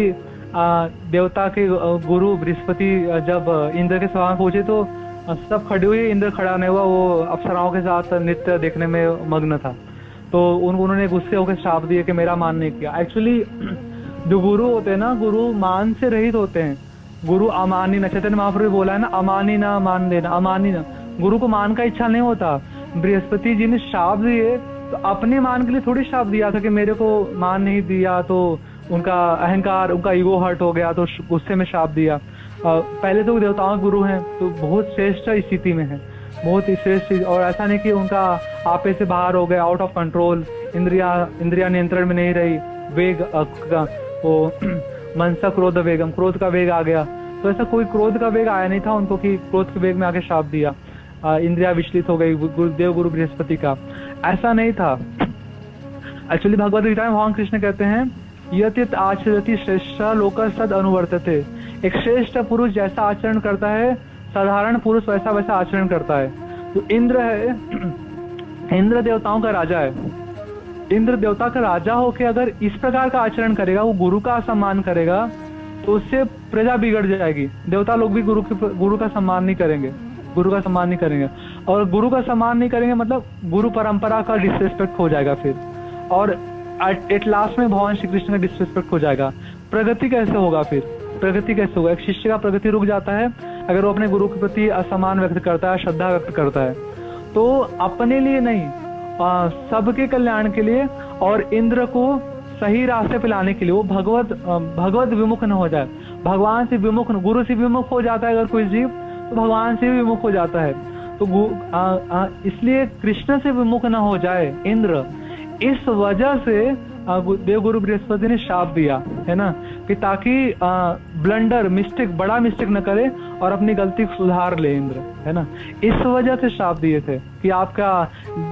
देवता के गुरु बृहस्पति जब इंद्र के सभा में पहुंचे तो सब खड़े हुए, इंद्र खड़ा नहीं हुआ, वो अप्सराओं के साथ नृत्य देखने में मग्न था। तो उन्होंने गुस्से होकर श्राप दिए कि मेरा मान नहीं किया। एक्चुअली जो गुरु होते हैं ना, गुरु मान से रहित होते हैं। गुरु अमानी न, चैतन्य महाप्रभु बोला है ना, अमानी ना मान देना, अमानी ना। गुरु को मान का इच्छा नहीं होता। बृहस्पति जी ने श्राप दिए तो अपने मान के लिए थोड़ी श्राप दिया था कि मेरे को मान नहीं दिया तो उनका अहंकार, उनका ईगो हर्ट हो गया तो गुस्से में श्राप दिया। पहले तो देवताओं गुरु हैं तो बहुत श्रेष्ठ स्थिति में है, बहुत ही श्रेष्ठ। और ऐसा नहीं कि उनका आपे से बाहर हो गया, आउट ऑफ कंट्रोल, इंद्रिया नियंत्रण में नहीं रही, वेग वो मनसा क्रोध वेगम, क्रोध का वेग आ गया। तो ऐसा कोई क्रोध का वेग आया नहीं था उनको कि क्रोध के वेग में आके श्राप दिया, इंद्रिया विचलित हो गई गुरुदेव गुरु बृहस्पति का, ऐसा नहीं था। एक्चुअली भगवद गीता में भगवान कृष्ण कहते हैं यत् यत् आचरति श्रेष्ठ लोकस्तद अनुवर्तते। एक श्रेष्ठ पुरुष जैसा आचरण करता है, साधारण पुरुष वैसा वैसा आचरण करता है। तो इंद्र है, इंद्र देवताओं का राजा है। इंद्र देवता का राजा होके अगर इस प्रकार का आचरण करेगा, वो गुरु का सम्मान करेगा, तो उससे प्रजा बिगड़ जाएगी। देवता लोग भी गुरु का सम्मान नहीं करेंगे, गुरु का सम्मान नहीं करेंगे। और गुरु का सम्मान नहीं करेंगे मतलब गुरु परंपरा का डिसरिस्पेक्ट हो जाएगा फिर, और एट लास्ट में भगवान श्री कृष्ण का डिसरिस्पेक्ट हो जाएगा। प्रगति कैसे होगा फिर? प्रगति कैसे होगा? एक शिष्य का प्रगति रुक जाता है अगर वो अपने गुरु के प्रति असम्मान व्यक्त करता है, श्रद्धा व्यक्त करता है। तो अपने लिए नहीं, सबके कल्याण के लिए और इंद्र को सही रास्ते पे लाने के लिए, वो भगवत विमुख न हो जाए, भगवान से विमुख, गुरु से विमुख हो जाता है अगर कोई जीव तो भगवान से भी विमुख हो जाता है। तो इसलिए कृष्ण से विमुख न हो जाए इंद्र, इस वजह से देवगुरु बृहस्पति ने शाप दिया है ना, कि ताकि ब्लंडर, मिस्टेक, बड़ा मिस्टेक न करे और अपनी गलती को सुधार ले इंद्र, है ना। इस वजह से शाप दिए थे कि आपका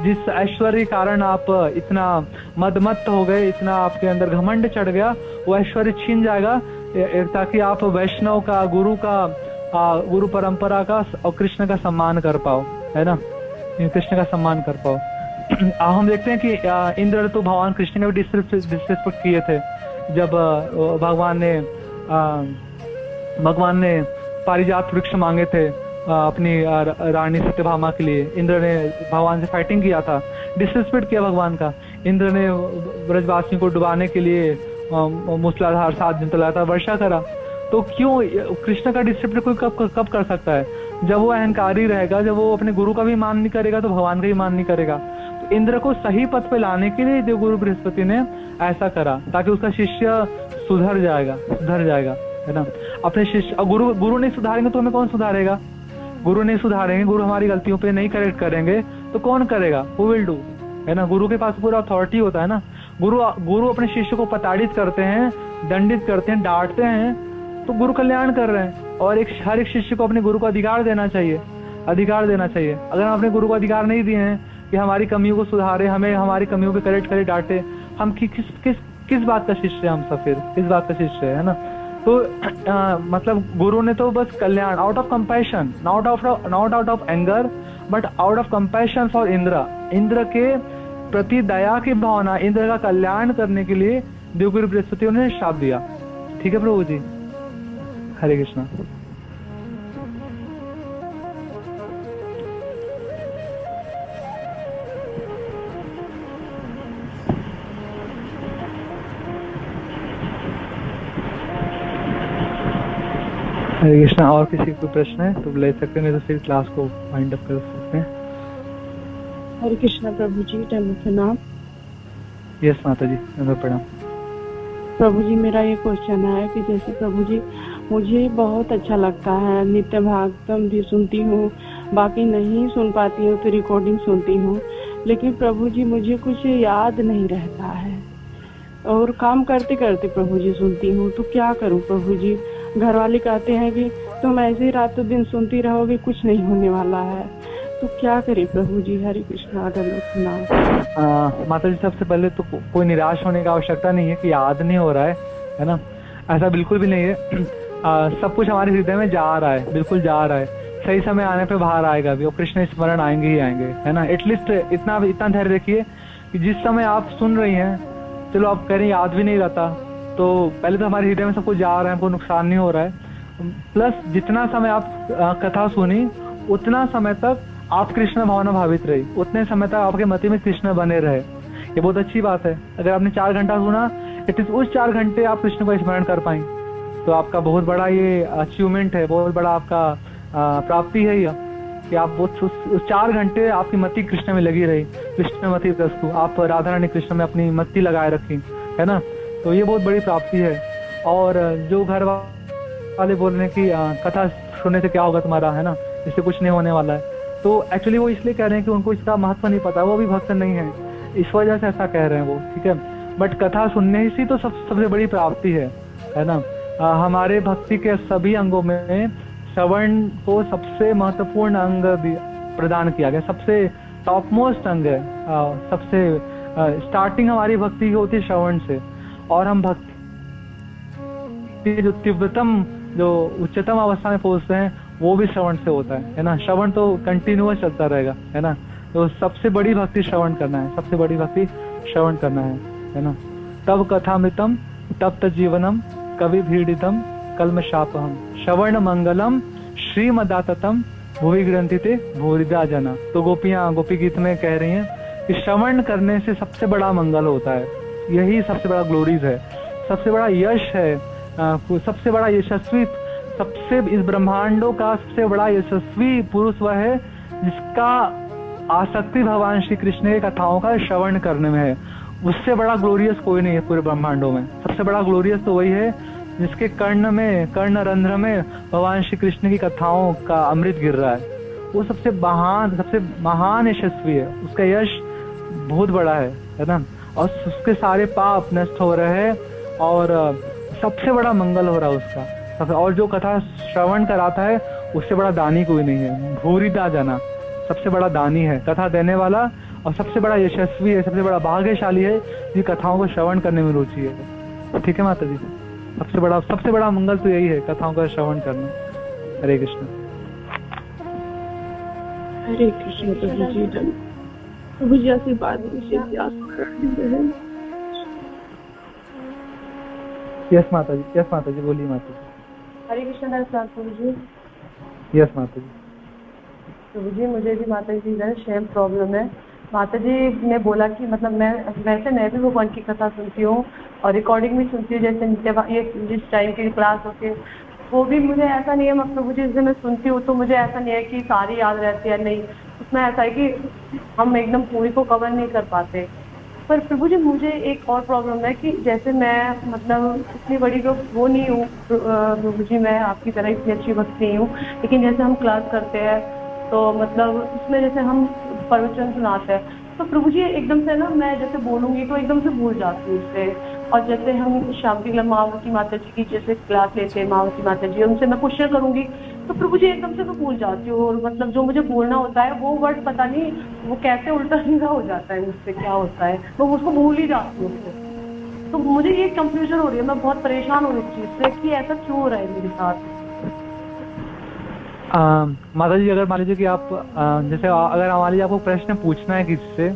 जिस ऐश्वर्य कारण आप इतना मदमत्त हो गए, इतना आपके अंदर घमंड चढ़ गया, वो ऐश्वर्य छीन जाएगा, ताकि आप वैष्णव का, गुरु परंपरा का और कृष्ण का सम्मान कर पाओ, है ना, कृष्ण का सम्मान कर पाओ। हम देखते हैं कि इंद्र तो भगवान कृष्ण का भी डिसरिस्पेक्ट किए थे। जब भगवान ने पारिजात वृक्ष मांगे थे अपनी रानी सत्यभामा के लिए, इंद्र ने भगवान से फाइटिंग किया था, डिसरिस्पेक्ट किया भगवान का। इंद्र ने ब्रजवासियों को डुबाने के लिए मूसलाधार 7 दिन तक वर्षा करा। तो क्यों कृष्ण का डिसरिस्पेक्ट कोई कब कर सकता है? जब वो अहंकारी रहेगा, जब वो अपने गुरु का भी मान नहीं करेगा तो भगवान का भी मान नहीं करेगा। तो इंद्र को सही पथ पे लाने के लिए देवगुरु बृहस्पति ने ऐसा करा, ताकि उसका शिष्य सुधर जाएगा, है ना। अपने शिष्य, और गुरु नहीं सुधारेंगे तो हमें कौन सुधारेगा? गुरु नहीं सुधारेंगे, गुरु हमारी गलतियों पे नहीं करेक्ट करेंगे तो कौन करेगा? हु विल डू, है ना। गुरु के पास पूरा अथॉरिटी होता है ना। गुरु अपने शिष्य को प्रताड़ित करते हैं, दंडित करते हैं, डांटते हैं, तो गुरु कल्याण कर रहे हैं। और हर एक शिष्य को अपने गुरु को अधिकार देना चाहिए। अगर हम अपने गुरु को अधिकार नहीं दिए हैं कि हमारी कमियों को सुधारे, हमें हमारी कमियों पे करेक्ट करे, डांटे, हम किस बात का शिष्य है? हम सब फिर किस बात का शिष्य है ना। तो मतलब गुरु ने तो बस कल्याण, out of compassion, not out of anger, but out of compassion for Indra के प्रति दया की भावना, इंद्र का कल्याण करने के लिए देवगुरु बृहस्पति ने शाप दिया। ठीक है प्रभु जी, हरे कृष्णा। हरे कृष्णा। और किसी को प्रश्न है तो ले सकते हैं, नहीं तो फिर क्लास को वाइंड अप कर सकते हैं। हरे कृष्णा प्रभु जी, प्रणाम। यस माता जी, प्रणाम। प्रभु जी, मेरा ये क्वेश्चन है कि जैसे प्रभु जी मुझे बहुत अच्छा लगता है, नित्य भागवतम भी सुनती हूँ, बाकी नहीं सुन पाती हूँ तो रिकॉर्डिंग सुनती हूँ, लेकिन प्रभु जी मुझे कुछ याद नहीं रहता है और काम करते करते प्रभु जी सुनती हूँ, तो क्या करूँ प्रभु जी? घर वाले कहते हैं कि तुम ऐसे ही रातों दिन सुनती रहोगे, कुछ नहीं होने वाला है, तो क्या करें प्रभु जी? हरे कृष्णा। माता जी, सबसे पहले तो कोई निराश होने की आवश्यकता नहीं है कि याद नहीं हो रहा है ना, ऐसा बिल्कुल भी नहीं है। सब कुछ हमारे हृदय में जा रहा है, बिल्कुल जा रहा है, सही समय आने पे बाहर आएगा भी, और कृष्ण स्मरण आएंगे ही आएंगे, है ना। एटलीस्ट इतना धैर्य रखिए कि जिस समय आप सुन रही हैं, चलो आप कह रही याद भी नहीं रहता, तो पहले तो हमारे हृदय में सब कुछ जा रहा है, हमको नुकसान नहीं हो रहा है। प्लस जितना समय आप कथा सुनी, उतना समय तक आप कृष्ण भावना भावित रही, उतने समय तक आपके मति में कृष्ण बने रहे, ये बहुत अच्छी बात है। अगर आपने 4 घंटा सुना, एटलीस्ट उस 4 घंटे आप कृष्ण को स्मरण कर पाए, तो आपका बहुत बड़ा ये अचीवमेंट है, बहुत बड़ा आपका प्राप्ति है यह, कि आप उस 4 घंटे आपकी मति कृष्ण में लगी रही, कृष्ण मति प्रस्तु, आप राधा रानी कृष्ण में अपनी मति लगाए रखी, है ना। तो ये बहुत बड़ी प्राप्ति है। और जो घर वाले बोल रहे हैं कि कथा सुनने से क्या होगा तुम्हारा, है ना, इससे कुछ नहीं होने वाला है, तो एक्चुअली वो इसलिए कह रहे हैं कि उनको इसका महत्व नहीं पता, वो भी भक्त नहीं है, इस वजह से ऐसा कह रहे हैं वो, ठीक है। बट कथा सुनने से तो सबसे बड़ी प्राप्ति है ना। हमारे भक्ति के सभी अंगों में श्रवण को सबसे महत्वपूर्ण अंग प्रदान किया गया, सबसे टॉप मोस्ट अंग है। सबसे स्टार्टिंग हमारी भक्ति की होती है श्रवण से, और हम भक्ति जो तीव्रतम जो उच्चतम अवस्था में पहुंचते हैं वो भी श्रवण से होता है ना। श्रवण तो कंटिन्यूअस चलता रहेगा, है ना। तो सबसे बड़ी भक्ति श्रवण करना है, सबसे बड़ी भक्ति श्रवण करना है ना। तब कथामृतम तब तजीवनम कवि भीड़ितम कल्मशापहम श्रवण मंगलम श्रीमदाततम भुवि ग्रंथिते भूरिदा जना। तो गोपियां गोपी गीत में कह रही हैं कि श्रवण करने से सबसे बड़ा मंगल होता है, यही सबसे बड़ा ग्लोरीज है, सबसे बड़ा यश है, सबसे बड़ा यशस्वी, सबसे इस ब्रह्मांडों का सबसे बड़ा यशस्वी पुरुष वह है जिसका आसक्ति भगवान श्री कृष्ण की कथाओं का श्रवण करने में है। उससे बड़ा ग्लोरियस कोई नहीं है पूरे ब्रह्मांडों में। सबसे बड़ा ग्लोरियस तो वही है जिसके कर्ण रंध्र में भगवान श्री कृष्ण की कथाओं का अमृत गिर रहा है। वो सबसे महान यशस्वी है, उसका यश बहुत बड़ा है ना। और उसके सारे पाप नष्ट हो रहे हैं और सबसे बड़ा मंगल हो रहा है उसका। और जो कथा श्रवण कराता है उससे बड़ा दानी कोई नहीं है। भूरिदा जना सबसे बड़ा दानी है, कथा देने वाला, और सबसे बड़ा यशस्वी है, सबसे बड़ा भाग्यशाली है जिस कथाओं को श्रवण करने में रुचि है। ठीक है माता जी, सबसे बड़ा मंगल तो यही है, कथाओं का श्रवण करना। हरे कृष्ण। हरे कृष्ण। प्रभु जी आशीर्वाद यस माता जी, यस माता जी, बोलिए माता जी। हरे कृष्ण प्रभु जी। यस माता जी। प्रभु जी मुझे भी माता जी सेम प्रॉब्लम है। माता जी ने बोला कि मतलब मैं भी भगवान की कथा सुनती हूँ और रिकॉर्डिंग भी सुनती हूँ, जैसे ये जिस टाइम की क्लास होती है वो भी मुझे ऐसा नहीं है। मैं प्रभु जी जैसे मैं सुनती हूँ तो मुझे ऐसा नहीं है कि सारी याद रहती है, नहीं, उसमें ऐसा है कि हम एकदम पूरी को कवर नहीं कर पाते। पर प्रभु जी मुझे एक और प्रॉब्लम है कि जैसे मैं मतलब इतनी बड़ी तो वो नहीं हूँ प्रभु जी, मैं आपकी तरह इतनी अच्छी भक्त नहीं हूँ, लेकिन जैसे हम क्लास करते हैं तो मतलब उसमें जैसे हम प्रवचन सुनाते हैं तो प्रभु जी एकदम से ना मैं जैसे बोलूँगी तो एकदम से भूल जाती हूँ उससे। और जैसे हम शांति मावती माता जी की जैसे क्लास लेते हैं, मावती माता जी, उनसे मैं क्वेश्चन करूँगी तो प्रभु जी एकदम से मैं भूल जाती हूँ। और मतलब जो मुझे बोलना होता है वो वर्ड पता नहीं वो कैसे उल्टा सीधा हो जाता है, मुझसे क्या होता है वो उसको भूल ही जाती हूँ। तो मुझे ये कंफ्यूजन हो रही है, मैं बहुत परेशान हूँ इस चीज़ से कि ऐसा क्यों हो रहा है मेरे साथ। माता जी अगर मान लीजिए कि आप जैसे अगर मान लीजिए आपको प्रश्न पूछना है किसी से,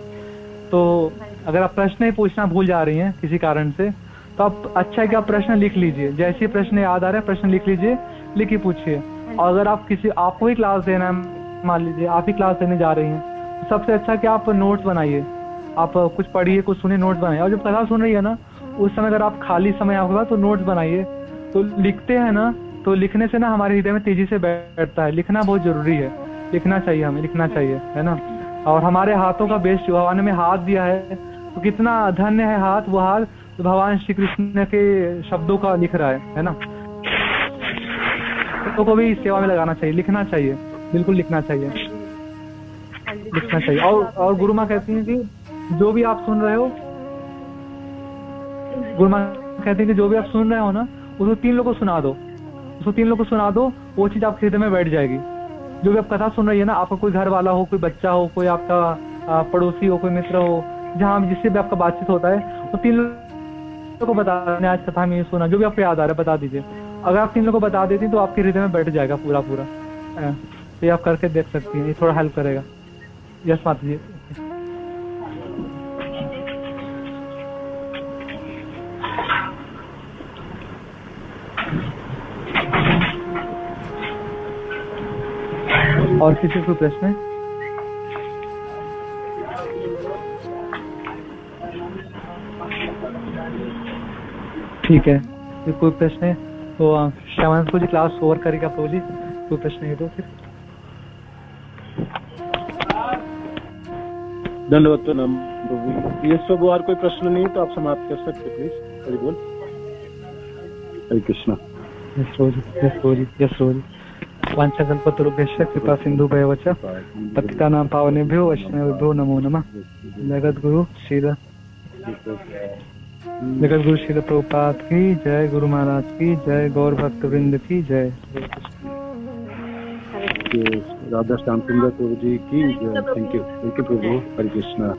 तो अगर आप प्रश्न ही पूछना भूल जा रही हैं किसी कारण से, तो आप अच्छा है कि आप प्रश्न लिख लीजिए। जैसे ही प्रश्न याद आ रहा है प्रश्न लिख लीजिए, लिख के पूछिए। और अगर आप आपको ही क्लास देना है, मान लीजिए आप ही क्लास देने जा रही हैं, तो सबसे अच्छा कि आप नोट्स बनाइए, आप कुछ पढ़िए कुछ सुनिए, नोट्स बनाइए। और जब कथा सुन रही है ना उस समय अगर आप खाली समय आपके पास तो नोट्स बनाइए। तो लिखते हैं ना तो लिखने से ना हमारे हृदय में तेजी से बैठता है। लिखना बहुत जरूरी है, लिखना चाहिए, हमें लिखना चाहिए, है ना। और हमारे हाथों का बेस्ट, भगवान ने हमें हाथ दिया है तो कितना धन्य है हाथ, वो हाथ तो भगवान श्री कृष्ण के शब्दों का लिख रहा है ना। तो भी सेवा में लगाना चाहिए, लिखना चाहिए, बिल्कुल लिखना चाहिए, लिखना चाहिए। और गुरु माँ कहती हैं कि जो भी आप सुन रहे हो, गुरु माँ कहती है कि जो भी आप सुन रहे हो ना उसको 3 लोगों को सुना दो, उसको 3 लोगों को सुना दो, वो चीज आपके हृदय में बैठ जाएगी। जो भी आप कथा सुन रही है ना, आपका कोई घर वाला हो, कोई बच्चा हो, कोई आपका पड़ोसी हो, कोई मित्र हो, जहाँ जिससे भी आपका बातचीत होता है, वो 3 लोगों को बता, आज कथा में ये सुना, जो भी आपको याद आ रहा है बता दीजिए। अगर आप 3 लोगों को बता देती तो आपके हृदय में बैठ जाएगा पूरा। तो ये आप करके देख सकती हैं, ये थोड़ा हेल्प करेगा। यस माता जी। और किसी को प्रश्न है? ठीक है, फिर कोई प्रश्न है तो श्यामान को जी क्लास ओवर करेगा प्रभु जी। कोई प्रश्न है तो फिर धन्यवाद प्रभु। ये सब और कोई प्रश्न नहीं तो आप समाप्त कर सकते प्लीज। हरि बोल। हरे कृष्णा। यस प्रभु जी, यस प्रभु जी। वाञ्छाकल्पतरुभ्यश्च कृपा सिन्धुभ्येव च पतितानां पावनेभ्यो वैष्णवेभ्यो नमो नमः। जगद्गुरु श्रील प्रभुपाद की जय, गुरु महाराज की जय, गौर भक्त वृंद की जय। राधा श्याम सुंदर प्रभु जी की जय। Thank you Prabhu. Hare Krishna.